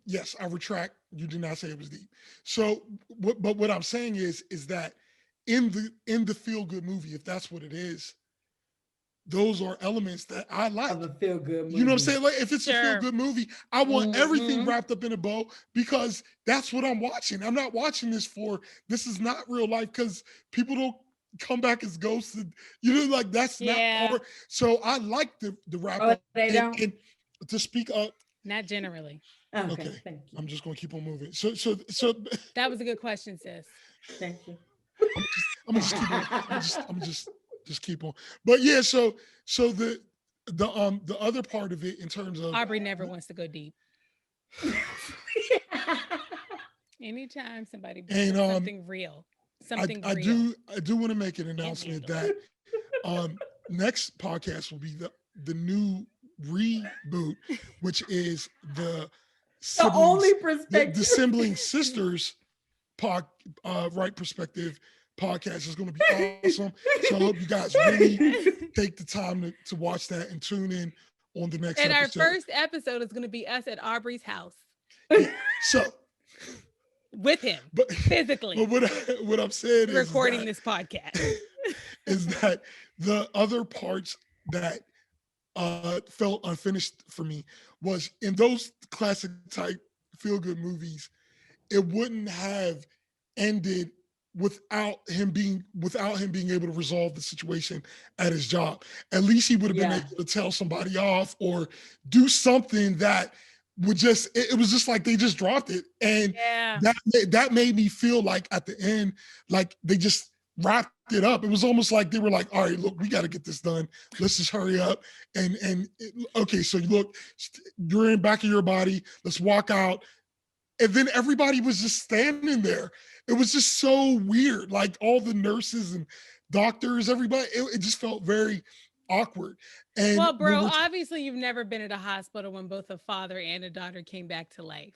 Yes, I retract. You did not say it was deep. So, but what I'm saying is that in the feel good movie, if that's what it is, those are elements that I like. Of a feel good movie. You know what I'm saying? Like if it's a Sure. feel good movie, I want everything Mhm. wrapped up in a bow because that's what I'm watching. I'm not watching this for this is not real life because people don't come back as ghosts. And, you know, like that's Yeah. not part. So I like the wrap Oh, up. they don't? And to speak up. Not generally. Okay, Okay. thank you. I'm just gonna keep on moving. So That was a good question, sis. Thank you. I'm gonna just keep on. I'm just keep on. But yeah, so the other part of it in terms of Aubrey never wants to go deep. Anytime somebody brings And, up something real, something I real. do want to make an announcement that next podcast will be the new reboot, which is the The only siblings, perspective. the sibling sisters Wright Perspective podcast is going to be awesome. So I hope you guys really take the time to watch that and tune in on the next And episode. our first episode is going to be us at Aubrey's house So with him, but physically. But what I'm saying is recording this podcast is that the other parts that felt unfinished for me was in those classic type feel good movies, it wouldn't have ended without him being able to resolve the situation at his job. At least he would have been able to tell somebody off or do something that would just it was just like they just dropped it. And that made me feel like at the end, like they just wrapped it up. It was almost like they were like, all right, look, we got to get this done. Let's just hurry up. Okay, so look, you're in back of your body. Let's walk out. And then everybody was just standing there. It was just so weird. Like all the nurses and doctors, everybody, it just felt very awkward. And well, bro, obviously you've never been at a hospital when both a father and a daughter came back to life.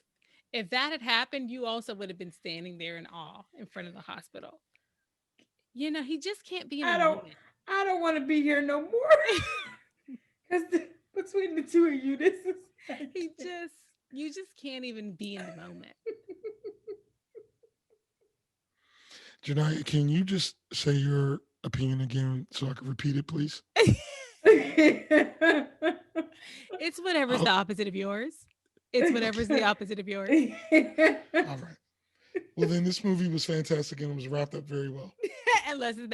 If that had happened, you also would have been standing there in awe in front of the hospital. You know, he just can't be in the moment. I don't want to be here no more. Because between the two of you, this is you just can't even be in the moment. Janaya, can you just say your opinion again so I can repeat it, please? It's whatever's the opposite of yours. It's whatever's the opposite of yours. All right. Well, then this movie was fantastic and it was wrapped up very well. unless the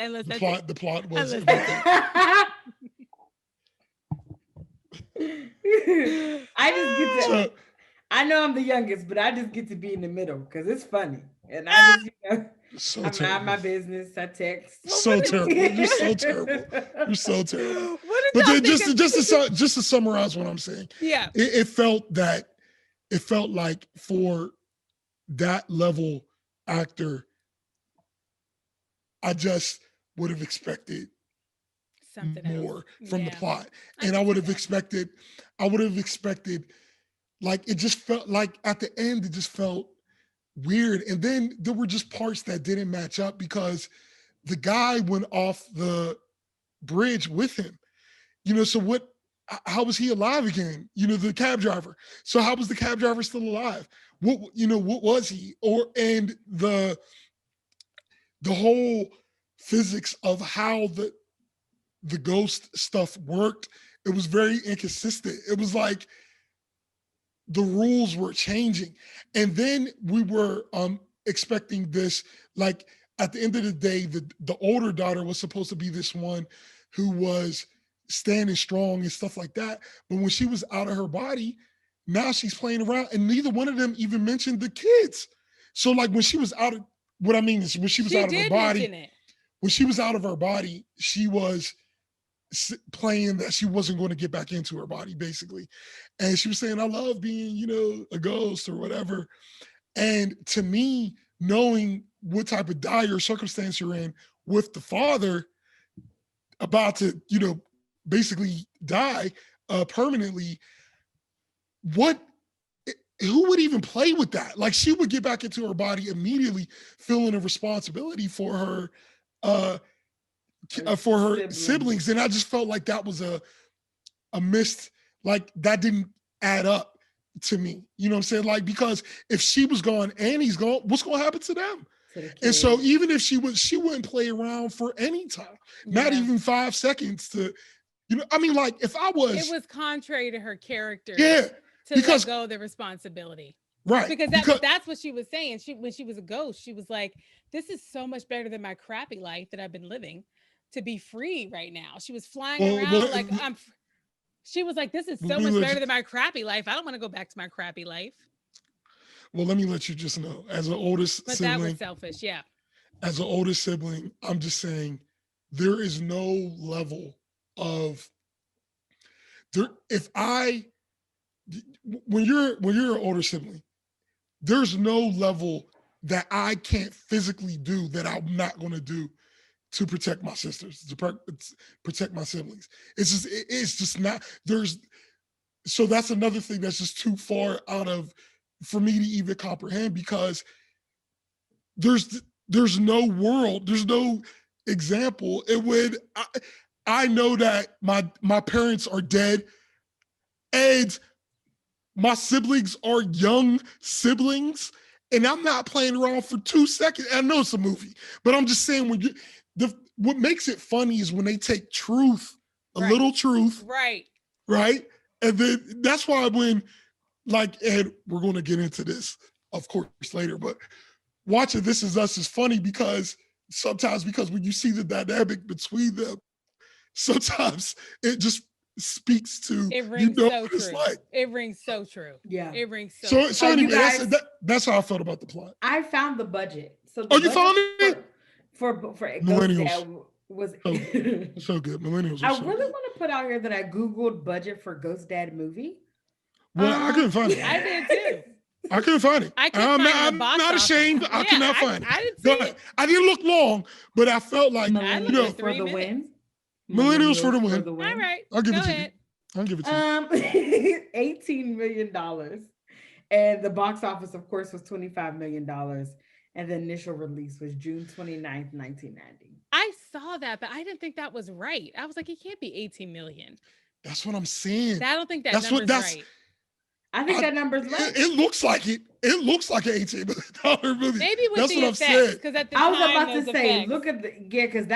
plot was. I just get to. I know I'm the youngest, but I just get to be in the middle because it's funny, and I just I mind my business. I text. So terrible. You're so terrible. You're so terrible. But then just to summarize what I'm saying, it felt like for that level actor, I just would have expected something more from the plot, and I would have expected like it just felt like at the end it just felt weird, and then there were just parts that didn't match up because the guy went off the bridge with him, you know. So how was he alive again? You know, the cab driver. So how was the cab driver still alive? What was he? And the whole physics of how the ghost stuff worked, it was very inconsistent. It was like the rules were changing. And then we were expecting this, like at the end of the day, the older daughter was supposed to be this one who was standing strong and stuff like that. But when she was out of her body, now she's playing around, and neither one of them even mentioned the kids. So like when she was out of, what I mean is when she was out of her body, when she was out of her body, she was playing that she wasn't going to get back into her body, basically. And she was saying, I love being, you know, a ghost or whatever. And to me, knowing what type of dire circumstance you're in with the father about to, you know, basically die permanently, who would even play with that? Like she would get back into her body immediately, feeling a responsibility for her siblings. And I just felt like that was a missed, like that didn't add up to me. You know what I'm saying? Like, because if she was gone and he's gone, what's going to happen to them? And so even if she wouldn't play around for any time, not even 5 seconds to, you know, I mean, like if I was. It was contrary to her character. Yeah. To let go of the responsibility. Right. Because that's what she was saying. When she was a ghost, she was like, this is so much better than my crappy life that I've been living, to be free right now. She was flying around like she was like, this is so much better than my crappy life. I don't want to go back to my crappy life. Well, let me let you just know, as an oldest sibling. That was selfish, yeah. As an oldest sibling, I'm just saying there is no level of when you're an older sibling, there's no level that I can't physically do that I'm not going to do to protect my sisters, to protect my siblings. It's just not, so that's another thing that's just too far out of, for me to even comprehend, because there's no world, there's no example. I know that my parents are dead and my siblings are young siblings, and I'm not playing around for 2 seconds. I know it's a movie, but I'm just saying what makes it funny is when they take truth, a little truth, right? And then that's why when, like, and we're going to get into this, of course, later, but watching This Is Us is funny because sometimes when you see the dynamic between them, sometimes it just speaks to, it rings so true. It's like, it rings so true. Yeah, it rings so true. So anyway, that's how I felt about the plot. I found the budget. So you found it for Millennials was so good. Millennials. I really want to put out here that I Googled budget for Ghost Dad movie. Well, I couldn't find it. I did too. I couldn't find it. I'm not ashamed. I could not find it. I didn't see it. I didn't look long, but I felt like, Millennials for the win. Millennials for the win. All right. I'll give it to ahead. you. I'll give it to you. $18 million. And the box office, of course, was $25 million. And the initial release was June 29th, 1990. I saw that, but I didn't think that was right. I was like, it can't be 18 million. That's what I'm saying. I don't think that's right. I think that number's right. It looks like it. It looks like an $18 million movie. Maybe with the effects, because at the I time, was about to say, effects. look at because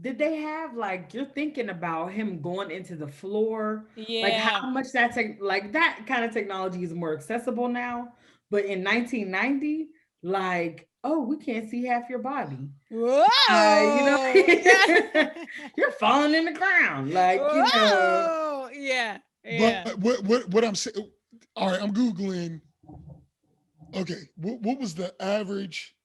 did they have, like, you're thinking about him going into the floor, like how much that kind of technology is more accessible now, but in 1990, like, oh, we can't see half your body. Whoa! You're falling in the ground, like, yeah. But what I'm saying, all right, I'm Googling. Okay, what was the average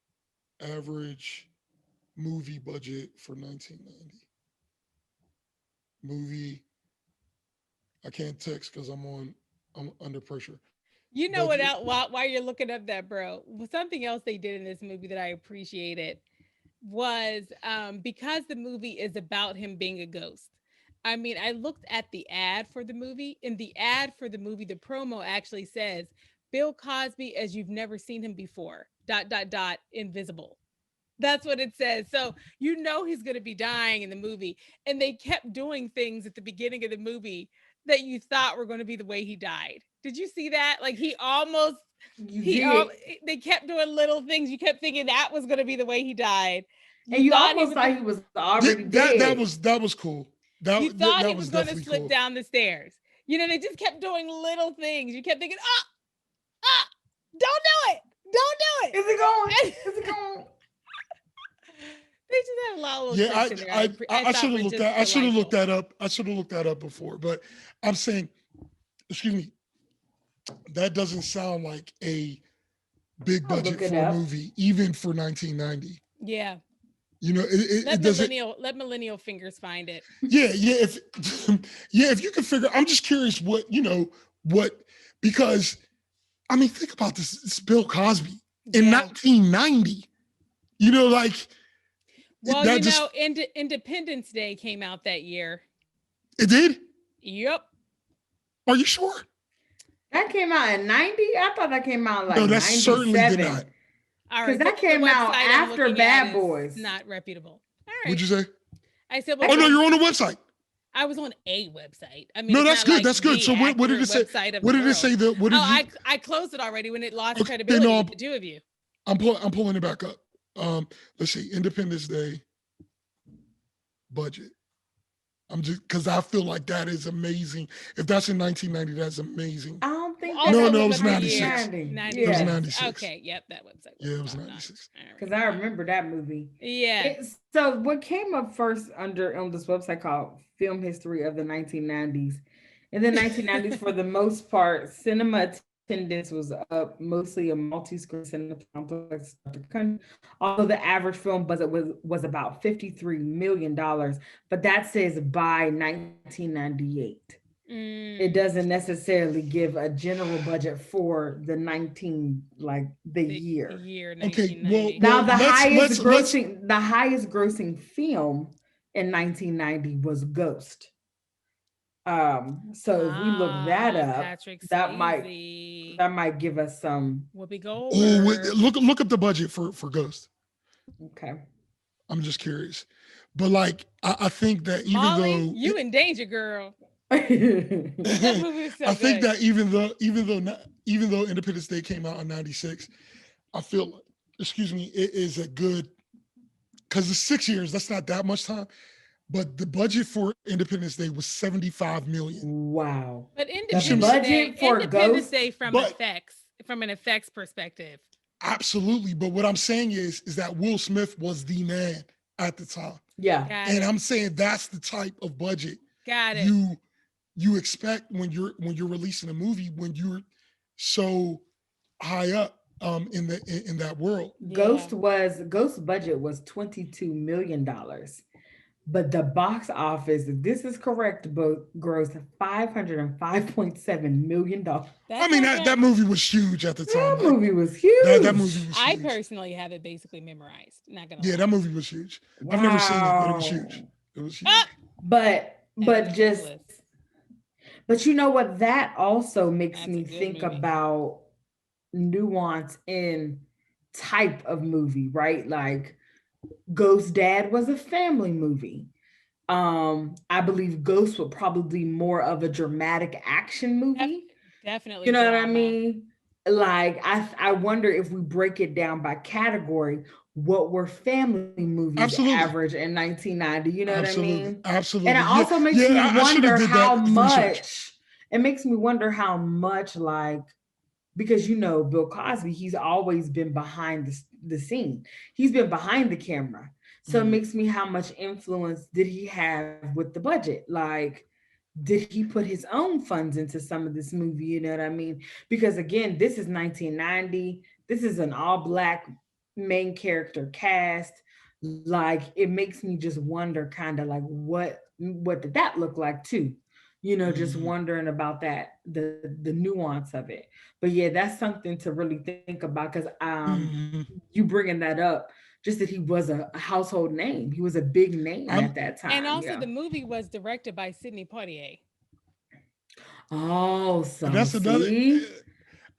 movie budget for 1990? Movie, I can't text because I'm under pressure. You know what? While you're looking up that, bro, something else they did in this movie that I appreciated was because the movie is about him being a ghost. I mean, I looked at the ad for the movie. In the ad for the movie, the promo actually says, Bill Cosby as you've never seen him before, ... invisible. That's what it says. So you know he's going to be dying in the movie. And they kept doing things at the beginning of the movie that you thought were going to be the way he died. Did you see that? Like they kept doing little things. You kept thinking that was going to be the way he died. And you almost thought he was already dead. That was cool. You thought he was going to slip down the stairs. You know, they just kept doing little things. You kept thinking, don't do it. Don't do it. Is it going? Is it going? They just had a lot of little tricks in there. I should have looked that. I should have looked that up. I should have looked that up before. But I'm saying, excuse me, that doesn't sound like a big budget for a movie, even for 1990. Yeah. You know, let millennial fingers find it. Yeah. If you can figure, I'm just curious because I mean, think about this. It's Bill Cosby in 1990. You know, like. Well, Independence Day came out that year. It did? Yep. Are you sure? That came out in 90? I thought that came out like No, that's certainly did 97. not. All 'Cause right, that so came the out website I'm after looking Bad at is Boys. not reputable. All right. What'd you say? I said, Oh no, you're on the website. I was on a website. I mean, No, it's that's not good. like That's good. the So what did it say? accurate website of What the did it world. say? What did you? I closed it already when it lost Okay, credibility no, with the two of you. I'm pulling it back up. Let's see, Independence Day budget. I'm just because I feel like that is amazing. If that's in 1990, that's amazing. I don't think Also No, that's no, it look was up the 96. year. 90. It was Yeah. 96. Okay, yep, that website. Yeah, it was top-notch. 96. All right. Because I remember that movie. Yeah. So what came up first on this website called Film History of the 1990s. In the 1990s, for the most part, cinema attendance was up, mostly a multi-screen cinema complex throughout the country. Although the average film budget was about $53 million, but that says by 1998. It doesn't necessarily give a general budget for the 19 like the year. Year Okay, 1990. Now the let's- highest grossing film in 1990 was Ghost. So if we look that up, Patrick that Swayze. might give us some. Whoopi Oh, Goldberg. look up the budget for Ghost. Okay. I'm just curious, but like I think that even Molly, though you in danger, girl. That movie is so I think good. that even though Independence Day came out in 96, I feel, excuse me, it is a good, because it's 6 years, that's not that much time, but the budget for Independence Day was 75 million. Wow. But The Independence budget Day, for Independence Ghost, Day from an effects perspective. Absolutely, but what I'm saying is that Will Smith was the man at the time, yeah. Got and it. I'm saying that's the type of budget Got it. you expect when you're releasing a movie, when you're so high up in that world. Ghost budget was $22 million. But the box office, if this is correct, grossed $505.7 million. I mean, that movie was huge at the time. That movie was huge. That movie was I huge. personally have it basically memorized. Not gonna Yeah, lie. that movie was huge. I've never seen it, but it was huge. It was huge. But List. but you know what? That also makes That's me a good think movie. about nuance in type of movie, right? Like Ghost Dad was a family movie. I believe Ghost would probably be more of a dramatic action movie. Definitely. You know what I drama. mean? Like I wonder if we break it down by category, what were family movies Absolutely. average in 1990? You know Absolutely. what I mean? Absolutely. And it also makes me wonder how much. It makes me wonder how much, like, because Bill Cosby, he's always been behind the scene. He's been behind the camera. So It makes me how much influence did he have with the budget? Like, did he put his own funds into some of this movie? You know what I mean? Because again, this is 1990. This is an all Black main character cast. Like, it makes me just wonder kind of like what did that look like too? Just wondering about that, the nuance of it. But yeah, that's something to really think about, because you bringing that up, just that he was a household name. He was a big name at that time. And also the movie was directed by Sidney Portier. Oh, so that's another.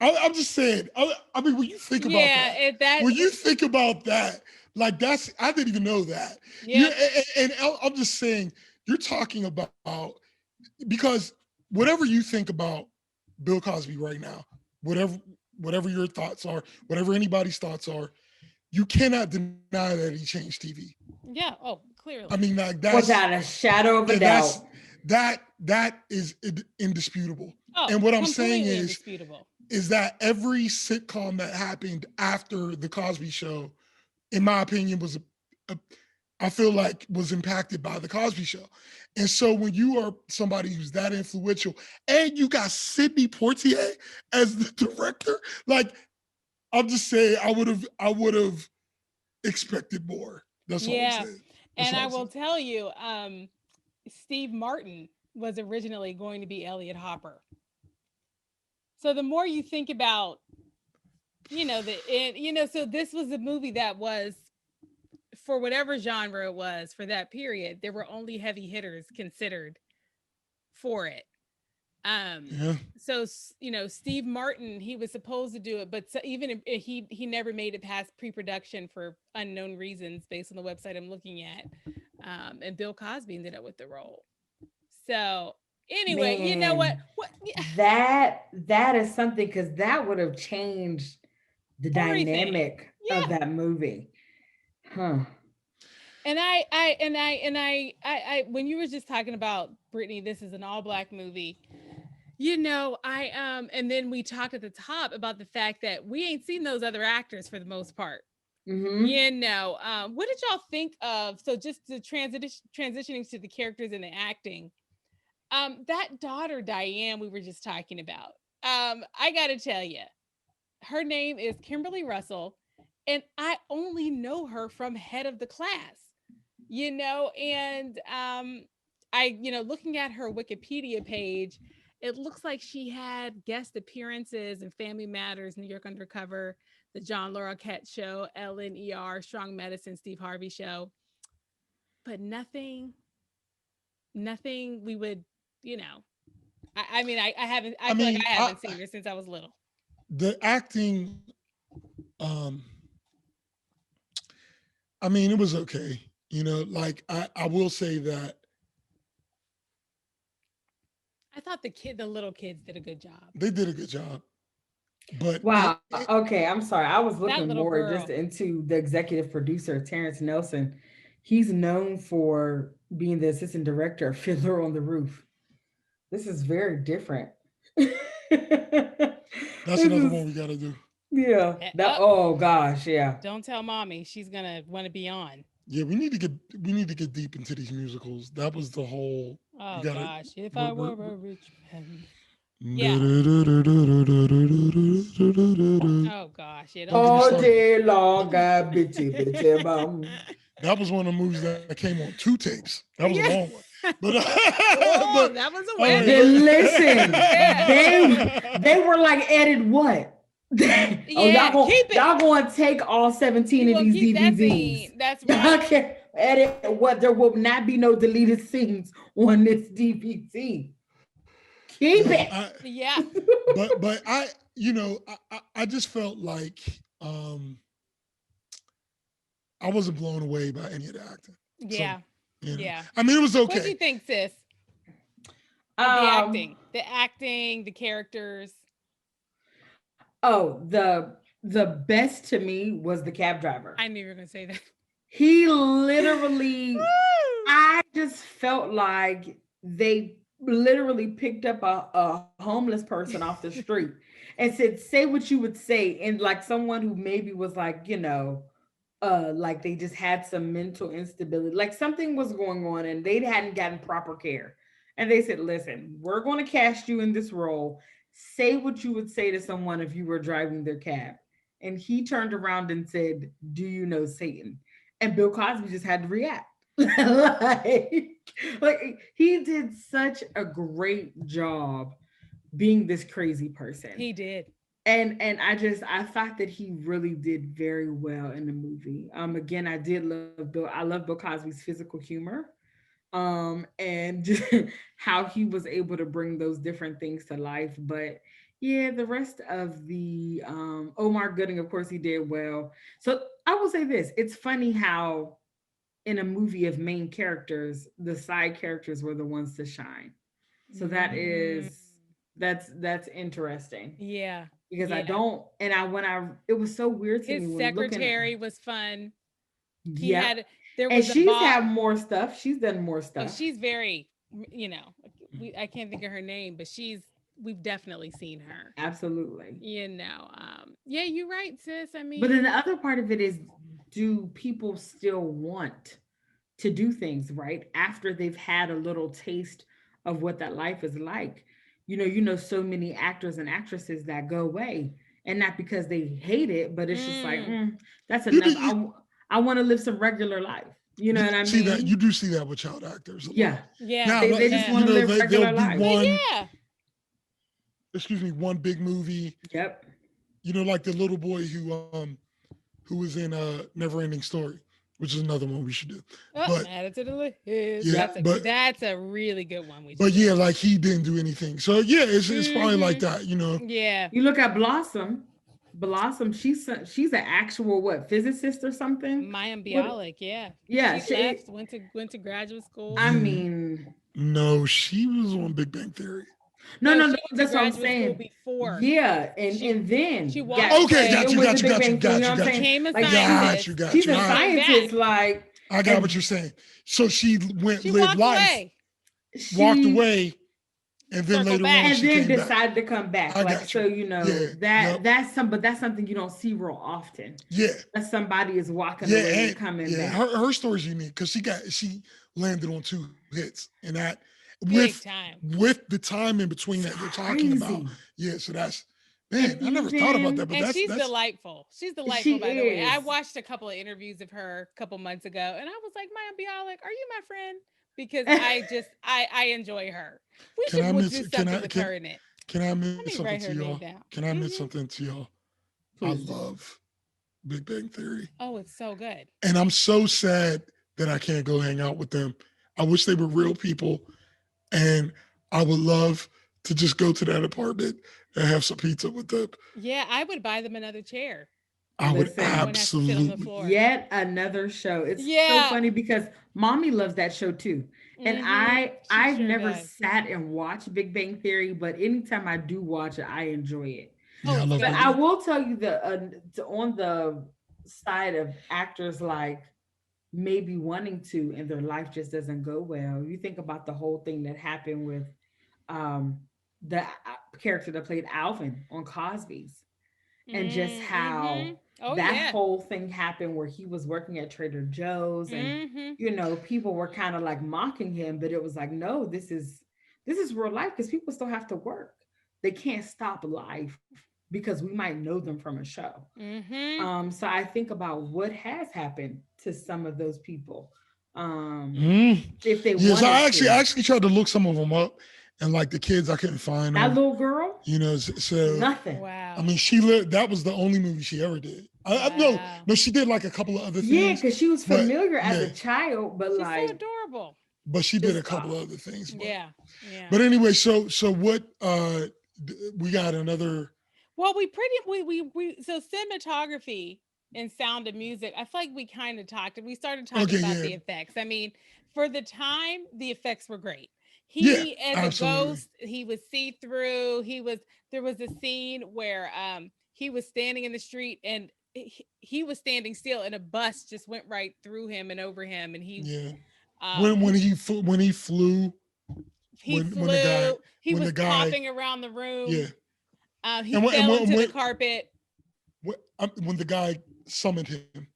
I'm just saying. I mean, when you think about when you think about that, like I didn't even know that. Yeah. And I'm just saying, you're talking about, because whatever you think about Bill Cosby right now, whatever your thoughts are, whatever anybody's thoughts are, you cannot deny that he changed TV. Yeah. Oh, clearly. I mean, like, that's without a shadow of a doubt. That is indisputable. Oh, and what I'm saying is that every sitcom that happened after the Cosby Show, in my opinion, was I feel like was impacted by the Cosby Show. And so when you are somebody who's that influential, and you got Sidney Portier as the director, like, I'm just saying, I would have expected more. That's all I'm saying. And I will tell you, Steve Martin was originally going to be Elliot Hopper. So the more you think about, so this was a movie that was, for whatever genre it was for that period, there were only heavy hitters considered for it. Yeah. So Steve Martin, he was supposed to do it, but even if he never made it past pre-production for unknown reasons based on the website I'm looking at. And Bill Cosby ended up with the role. So anyway, you know what? Man, that is something, because that would have changed the Everything. dynamic of Yeah. that movie. Huh. And when you were just talking about Brittany, this is an all black movie. And then we talked at the top about the fact that we ain't seen those other actors for the most part. Mm-hmm. What did y'all think of? So just the transitioning to the characters and the acting. That daughter Diane we were just talking about. I gotta tell you, her name is Kimberly Russell, and I only know her from Head of the Class. And looking at her Wikipedia page, it looks like she had guest appearances in Family Matters, New York Undercover, the John Larroquette Show, Ellen, ER, Strong Medicine, Steve Harvey Show, but nothing we would, you know. I haven't. I feel like I haven't seen her since I was little. The acting, it was okay. Like I will say that I thought the little kids did a good job. they did a good job. But wow. Okay, I'm sorry. I was looking more girl. just into the executive producer, Terrence Nelson. He's known for being the assistant director of Fiddler on the Roof. This is very different. That's another one we got to do. Yeah. Oh gosh, yeah. Don't tell mommy, she's gonna want to be on. Yeah, we need to get deep into these musicals. That was the whole. Oh gosh, if I were a rich man. Yeah. Oh gosh, all day long, bitchy bitchy bum. That was one of the movies that came on 2 tapes. That was a long one. But, but that was a wedding. Listen, they were like, edit what? Y'all going to take all 17 of these DVDs. That's right. Okay, edit what? There will not be no deleted scenes on this DVD. Keep it. But I just felt like I wasn't blown away by any of the acting. Yeah. So, yeah. It was okay. What do you think, sis? The acting, the characters. Oh, the best to me was the cab driver. I knew you were gonna say that. He literally, I just felt like they literally picked up a homeless person off the street and said, say what you would say. And like someone who maybe was like, like they just had some mental instability, like something was going on and they hadn't gotten proper care. And they said, listen, we're going to cast you in this role. Say what you would say to someone if you were driving their cab. And he turned around and said, do you know Satan? And Bill Cosby just had to react. like he did such a great job being this crazy person. He did. And I thought that he really did very well in the movie. Again, I love Bill Cosby's physical humor. And just how he was able to bring those different things to life. But yeah, the rest of the Omar Gooding, of course, he did well. So I will say this: it's funny how in a movie of main characters, the side characters were the ones to shine. So that's interesting. Yeah. Because it was so weird to me. His secretary was fun. Yeah. She's had more stuff. She's done more stuff. Oh, she's very, I can't think of her name, but we've definitely seen her. Absolutely. Yeah, you're right, sis. But then the other part of it is, do people still want to do things right after they've had a little taste of what that life is like? So many actors and actresses that go away, and not because they hate it, but it's just like, that's enough. I want to live some regular life. You know what I mean? You do see that with child actors. Yeah. Yeah. Now, they just want to live regular life. One big movie. Yep. Like the little boy who was in Never Ending Story. which is another one we should do. Oh, But add it to the list. yeah, That's a really good one. But yeah, like he didn't do anything. So yeah, it's probably like that, you know. Yeah. You look at Blossom. Blossom, she's an actual physicist or something. Maya Bialik, yeah. Yeah, she left, went to graduate school. I mean, no, she was on Big Bang Theory. No, that's what I'm saying. Before. Yeah, and then she walked okay, got you. Became a scientist. She's a scientist, like I got what you're saying. So she lived walked life, walked away, and then later on she came decided to come back. Like, so you know that's something you don't see real often. Yeah, that somebody is walking away and coming back. Her story's unique because she landed on 2 hits, and that with the time in between that you're talking about. Yeah, so that's man, I never thought about that. But and she's delightful. She's delightful, by the way. I watched a couple of interviews of her a couple months ago, and I was like, Maya Bialik, are you my friend? Because I enjoy her. We should do something with her in it. Can I admit something to y'all? Can I admit something to y'all? I love Big Bang Theory. Oh, it's so good. And I'm so sad that I can't go hang out with them. I wish they were real people. And I would love to just go to that apartment and have some pizza with them. Yeah, I would buy them another chair. I would absolutely. Yet another show. It's so funny because Mommy loves that show too. And I've never sat and watched Big Bang Theory, but anytime I do watch it, I enjoy it. Yeah, but I will tell you on the side of actors like maybe wanting to and their life just doesn't go well. You think about the whole thing that happened with the character that played Alvin on Cosby's and just how whole thing happened where he was working at Trader Joe's and you know people were kind of like mocking him, but it was like, no, this is real life because people still have to work. They can't stop life because we might know them from a show. So I think about what has happened to some of those people. If they so I actually tried to look some of them up, and like the kids, I couldn't find that little girl. You know, so nothing. Wow. I mean, that was the only movie she ever did. No, she did like a couple of other things. Yeah, because she was familiar as a child, but she's like so adorable. But she did a couple of other things. But, yeah. But anyway, so what? We got another. Well, we so cinematography and sound of music. I feel like we kind of we started talking about the effects. I mean, for the time, the effects were great. He as a ghost, he was see-through. There was a scene where he was standing in the street and he was standing still and a bus just went right through him and over him and he when he flew he was popping around the room. He fell into the carpet. When the guy summoned him.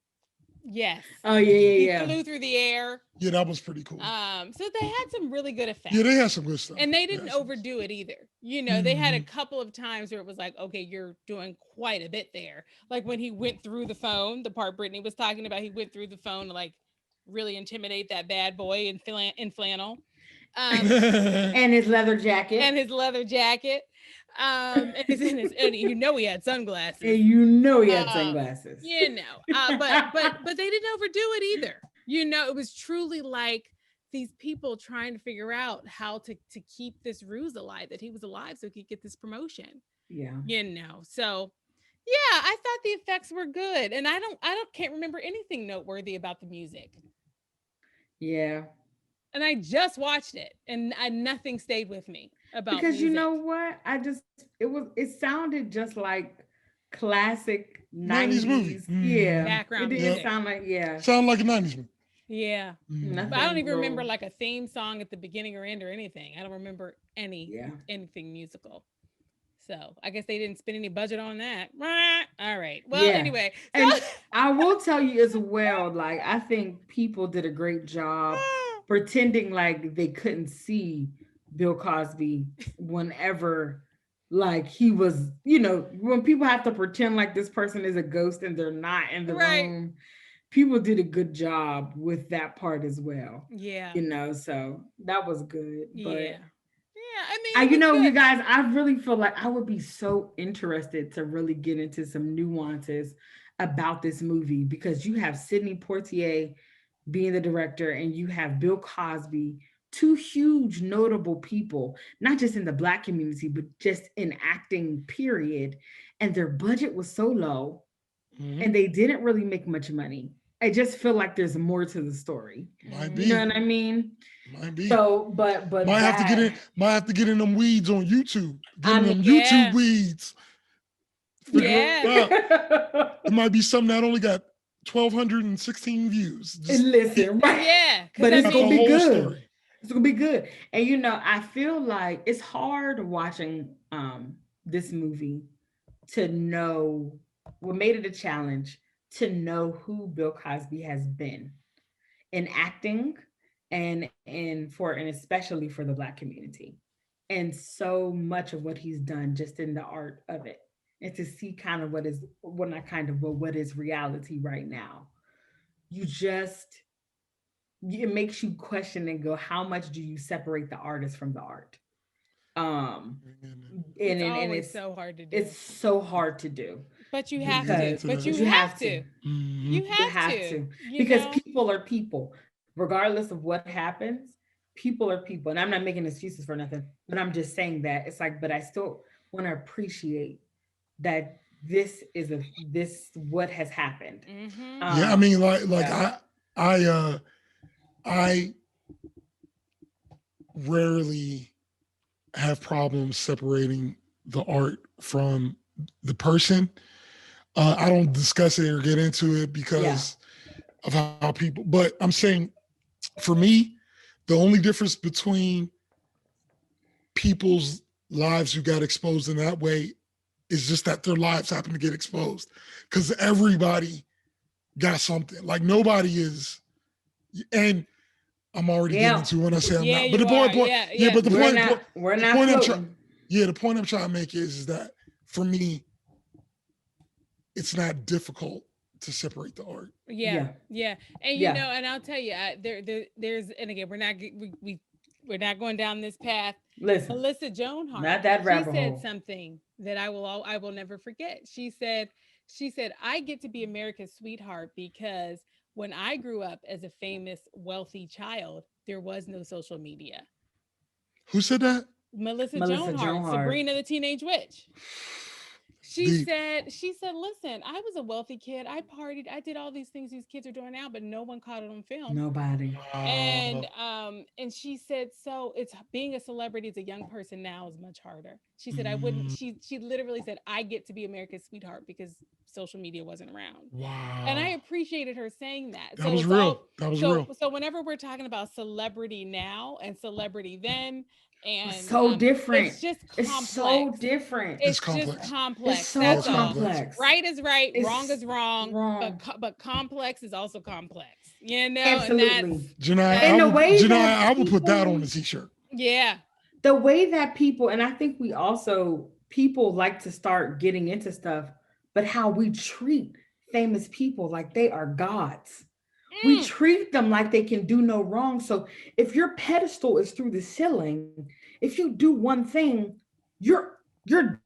Yes. Oh yeah. He flew through the air. Yeah, that was pretty cool. So they had some really good effects. Yeah, they had some good stuff. And they didn't overdo it either. You know, they had a couple of times where it was like, okay, you're doing quite a bit there. Like when he went through the phone, the part Brittany was talking about, he went through the phone to like really intimidate that bad boy in flannel. And his leather jacket. And you know he had sunglasses. And you know he had sunglasses. You know, but they didn't overdo it either. You know, it was truly like these people trying to figure out how to keep this ruse alive, that he was alive so he could get this promotion. Yeah. You know, so yeah, I thought the effects were good, and I can't remember anything noteworthy about the music. Yeah. And I just watched it, and nothing stayed with me about because music. You know what? It sounded just like classic 90s movies. Yeah. Background it music. Sound like sound like a 90s movie. Yeah. But I don't even remember like a theme song at the beginning or end or anything. I don't remember anything musical. So I guess they didn't spend any budget on that. All right. Well, anyway. And I will tell you as well, like, I think people did a great job pretending like they couldn't see Bill Cosby whenever, like, he was, you know, when people have to pretend like this person is a ghost and they're not in the room. People did a good job with that part as well. Yeah. You know, so that was good. But I mean, you know, you guys, I really feel like I would be so interested to really get into some nuances about this movie, because you have Sidney Portier being the director and you have Bill Cosby, two huge notable people, not just in the Black community, but just in acting, period. And their budget was so low Mhm. and they didn't really make much money. I just feel like there's more to the story. Might You know be. what I mean? Might be. So, but Might have to get that in. Might have to get in them weeds on YouTube. Get I in mean, them Yeah. YouTube weeds. Figure it out. It might be something that only got 1,216 views. Just listen, right? Yeah. But I it's got the gonna be whole good. story. It's gonna be good. And you know, I feel like it's hard watching this movie to know what made it a challenge to know who Bill Cosby has been in acting and especially for the Black community. And so much of what he's done just in the art of it. And to see kind of what is well not kind of but what is reality right now. You just it makes you question and go, how much do you separate the artist from the art? Um It's and always so hard to do. it's so hard to do But you But have you to. get to But the- you you have have to. to. Mhm. You you have have to. to You because know? people are people regardless of what happens. People are people, and I'm not making excuses for nothing, but I'm just saying that it's like, but I still want to appreciate that this what has happened. Mm-hmm. Yeah, I mean, like Yeah. I rarely have problems separating the art from the person. I don't discuss it or get into it because of how people. But I'm saying, for me, the only difference between people's lives who got exposed in that way is just that their lives happen to get exposed, because everybody got something. Like nobody is, and I'm already getting Yeah. into when I say I'm Yeah, not. But you the point, are. Yeah, yeah, but the We're point, not we're the not point I'm floating. trying, yeah, the point I'm trying to make is that for me, it's not difficult to separate the art. Yeah. Yeah. And you Yeah. know, and I'll tell you, there's, and again, we're not going down this path. Listen, Melissa Joan Hart, not that she rabbit said hole. something that I will never forget. She said, I get to be America's sweetheart because when I grew up as a famous, wealthy child, there was no social media. Who said that? Melissa Melissa Joan Joan Hart, Hart. Sabrina the Teenage Witch. Deep. She said, listen, I was a wealthy kid. I partied. I did all these things these kids are doing now, but no one caught it on film. Nobody. And she said, so it's being a celebrity as a young person now is much harder. She said, I wouldn't, Mm, she literally said, I get to be America's sweetheart because social media wasn't around. And I wow, appreciated her saying that. that So was it's real. all That was real. so whenever we're talking about celebrity now and celebrity then, and So different. it's just It's so complex. different. It's It's just complex. complex. It's so Yeah, That's it's all. complex. complex. Right is right, wrong It's is wrong, wrong. but complex is also complex. You know, and Absolutely. Janai, And the way Janai, that I will put that on people a t-shirt. yeah. the way that people, and I think we also people like to start getting into stuff, but how we treat famous people like they are gods. We Mm, treat them like they can do no wrong. So if your pedestal is through the ceiling, if you do one thing, you're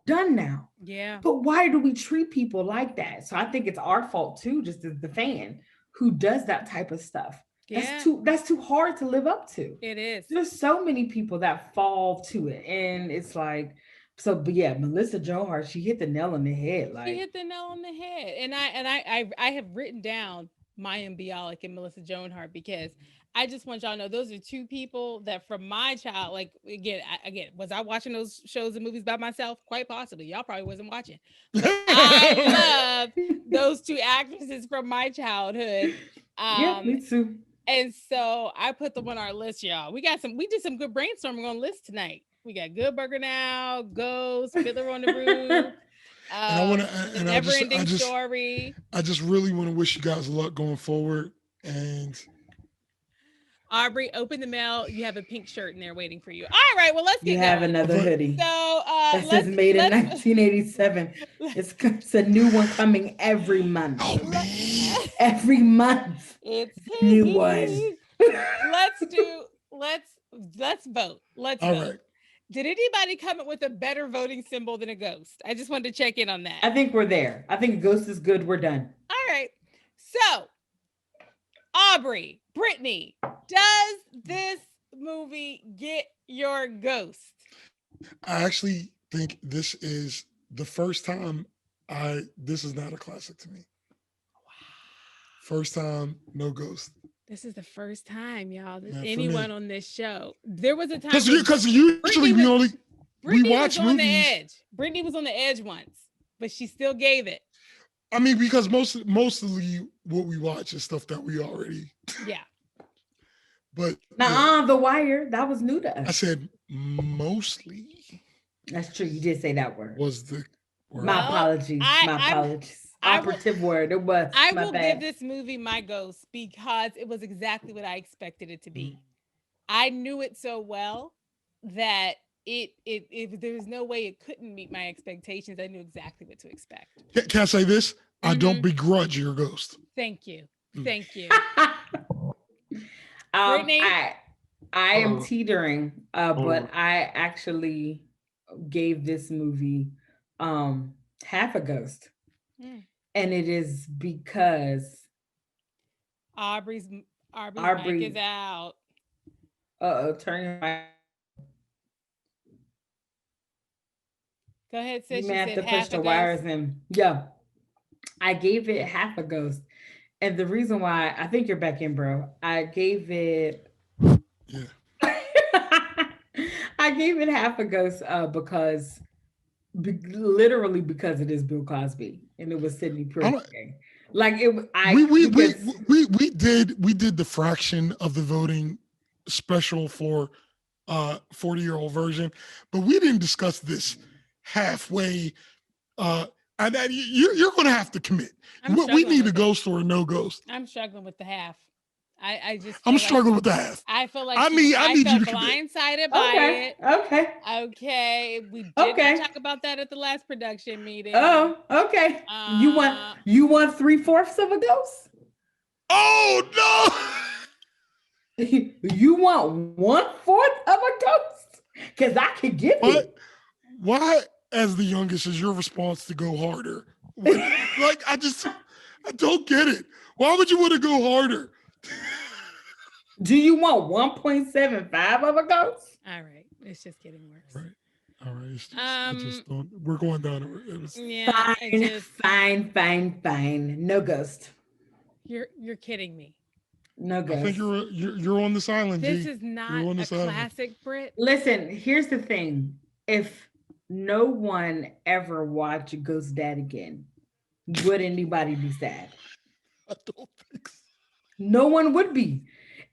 done now. yeah. But why do we treat people like that? So I think it's our fault too, just as the fan who does that type of stuff. Yeah. That's too hard to live up to. It is. There's so many people that fall to it, and it's like, so. But yeah, Melissa Joan Hart, she hit the nail on the head. She Like, hit the nail on the head. And I have written down Mayim Bialik and Melissa Joan Hart because I just want y'all to know those are two people that from my child, like again, was I watching those shows and movies by myself? Quite possibly. Y'all probably wasn't watching. But I love those two actresses from my childhood. yeah, me too. And so I put them on our list, y'all. We did some good brainstorming on list tonight. We got Good Burger Now, Ghost, Fiddler on the Roof, And I want to, The and Never Ending Story. I just really want to wish you guys luck going forward. And Aubrey, open the mail. You have a pink shirt in there waiting for you. All right, well, let's get You have going. another hoodie So that says made in 1987. It's a new one coming every month. oh man, Every month, It's a new one. let's vote. Let's all vote. right. Did anybody come up with a better voting symbol than a ghost? I just wanted to check in on that. I think we're there. I think ghost is good. We're done. All right. So, Aubrey, Brittany, does this movie get your ghost? I actually think this is the first time this is not a classic to me. Wow. First time, no ghost. This is the first time, y'all, that Not for anyone me. on this show. There was a time Because usually we Brittany watch was on the movies. edge. Brittany was on the edge once, but she still gave it. I mean, because mostly what we watch is stuff that we already. Yeah. But The Wire, that was new to us. I said mostly. That's true. You did say that word. Was the word. My apologies. Operative word. It was. I my will bad. give this movie my ghost because it was exactly what I expected it to be. I knew it so well that it there was no way it couldn't meet my expectations. I knew exactly what to expect. Can I say this? I don't begrudge your ghost. Thank you. Thank you. Brittany? I am teetering, but I actually gave this movie half a ghost. And it is because Aubrey's mic is out. Turn your mic. Go ahead, sis. You may have to push the wires in. Yeah. I gave it half a ghost. And the reason why, I think you're back in, bro. I gave it half a ghost because literally because it is Bill Cosby and it was Sidney Portier. Like it, we did the fraction of the voting special for 40-year-old version, but we didn't discuss this halfway. And you're going to have to commit. We need a ghost or a no ghost. I'm struggling with the half. I'm struggling with the half. I feel like I need you to blindsided by it. Okay. We did talk about that at the last production meeting. Oh, okay. You want 3/4 of a ghost? Oh no! You want 1/4 of a ghost? Because I could give it. Why, as the youngest, is your response to go harder? Like I don't get it. Why would you want to go harder? Do you want 1.75 of a ghost? All right, it's just getting worse. Right. All right. It's just, we're going down. Fine. No ghost. You're kidding me. No ghost. I think you're on this island. This G. is not a classic, Brit. Listen, here's the thing. If no one ever watched Ghost Dad again, would anybody be sad? I don't think so. No one would be.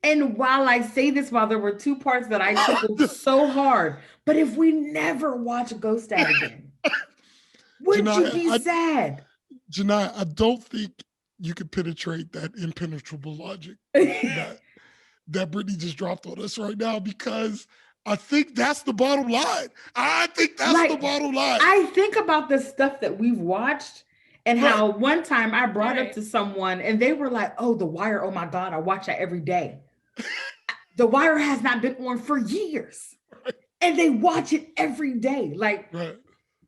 And while I say this, while there were two parts that I tickled so hard, but if we never watch Ghost Dad again, would you be sad? Janai, I don't think you could penetrate that impenetrable logic that Brittany just dropped on us right now, because I think that's the bottom line. I think that's the bottom line. I think about the stuff that we've watched and how one time I brought up to someone and they were like, oh, The Wire. Oh my God, I watch that every day. The Wire has not been on for years. And they watch it every day. Like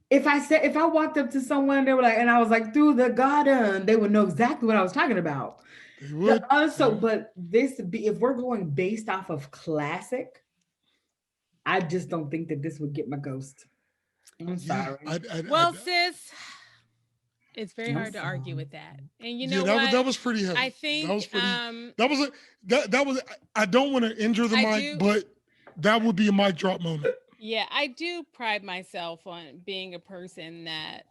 if I walked up to someone, they were like, and I was like, through the garden, they would know exactly what I was talking about. They would. But if we're going based off of classic, I just don't think that this would get my ghost. I'm sorry. Sis, it's very hard to argue with that. And you know what? That was pretty heavy. I think that was pretty. That was. I don't want to injure the mic, but that would be a mic drop moment. Yeah, I do pride myself on being a person that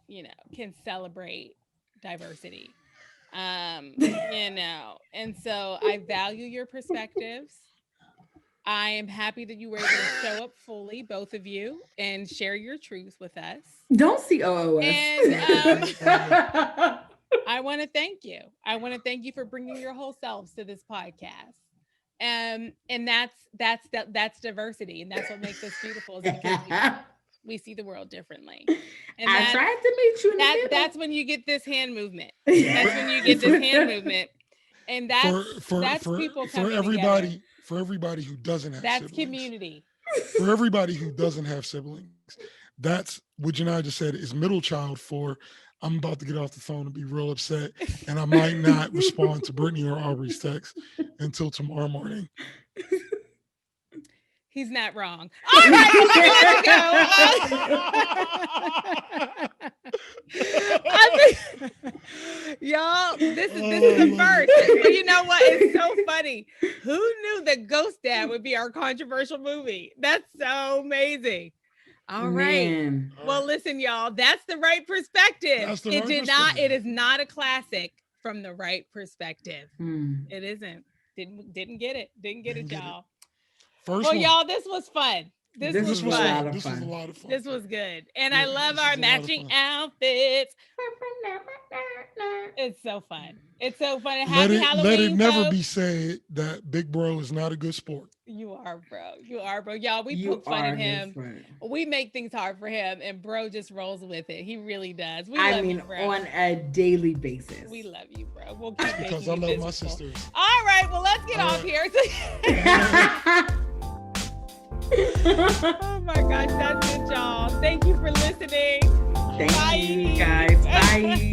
can celebrate diversity. And so I value your perspectives. I am happy that you were able to show up fully, both of you, and share your truths with us. Don't see OOS. And I want to thank you. I want to thank you for bringing your whole selves to this podcast. And that's diversity, and that's what makes us beautiful. Is because we see the world differently. And I tried to meet you in the middle. That's when you get this hand movement. That's when you get this hand movement, and that's people coming together. For everybody who doesn't have that's siblings. community. For everybody who doesn't have siblings, that's what Janai just said is middle child for I'm about to get off the phone and be real upset, and I might not respond to Brittany or Aubrey's text until tomorrow morning. He's not wrong. All right, let's go. Y'all, this is the first. But you know what? It's so funny. Who knew that Ghost Dad would be our controversial movie? That's so amazing. All right. Man. Well, listen, y'all. That's the right perspective. That's the right It perspective. is not a classic from the right perspective. Hmm. It isn't. Didn't get it. Didn't get it, y'all. First Well, one. y'all, this was fun. This was was a fun. lot of This was fun. a lot of fun. This was good. And Yeah, I love this our is a lot of matching fun. outfits. It's so fun. It's so fun. And Let happy it, Halloween. let it never folks. be said that Big Bro is not a good sport. You are, bro. You are, bro. Y'all, we You poke fun are at him. his friend. We make things hard for him, and bro just rolls with it. He really does. We I love mean, you, bro. on a daily basis. We love you, bro. We'll keep making Because I you love my physical. sisters. All right, well, let's get All off right. here. Oh my gosh, that's it, y'all. Thank you for listening. Thank Bye. you guys. Bye.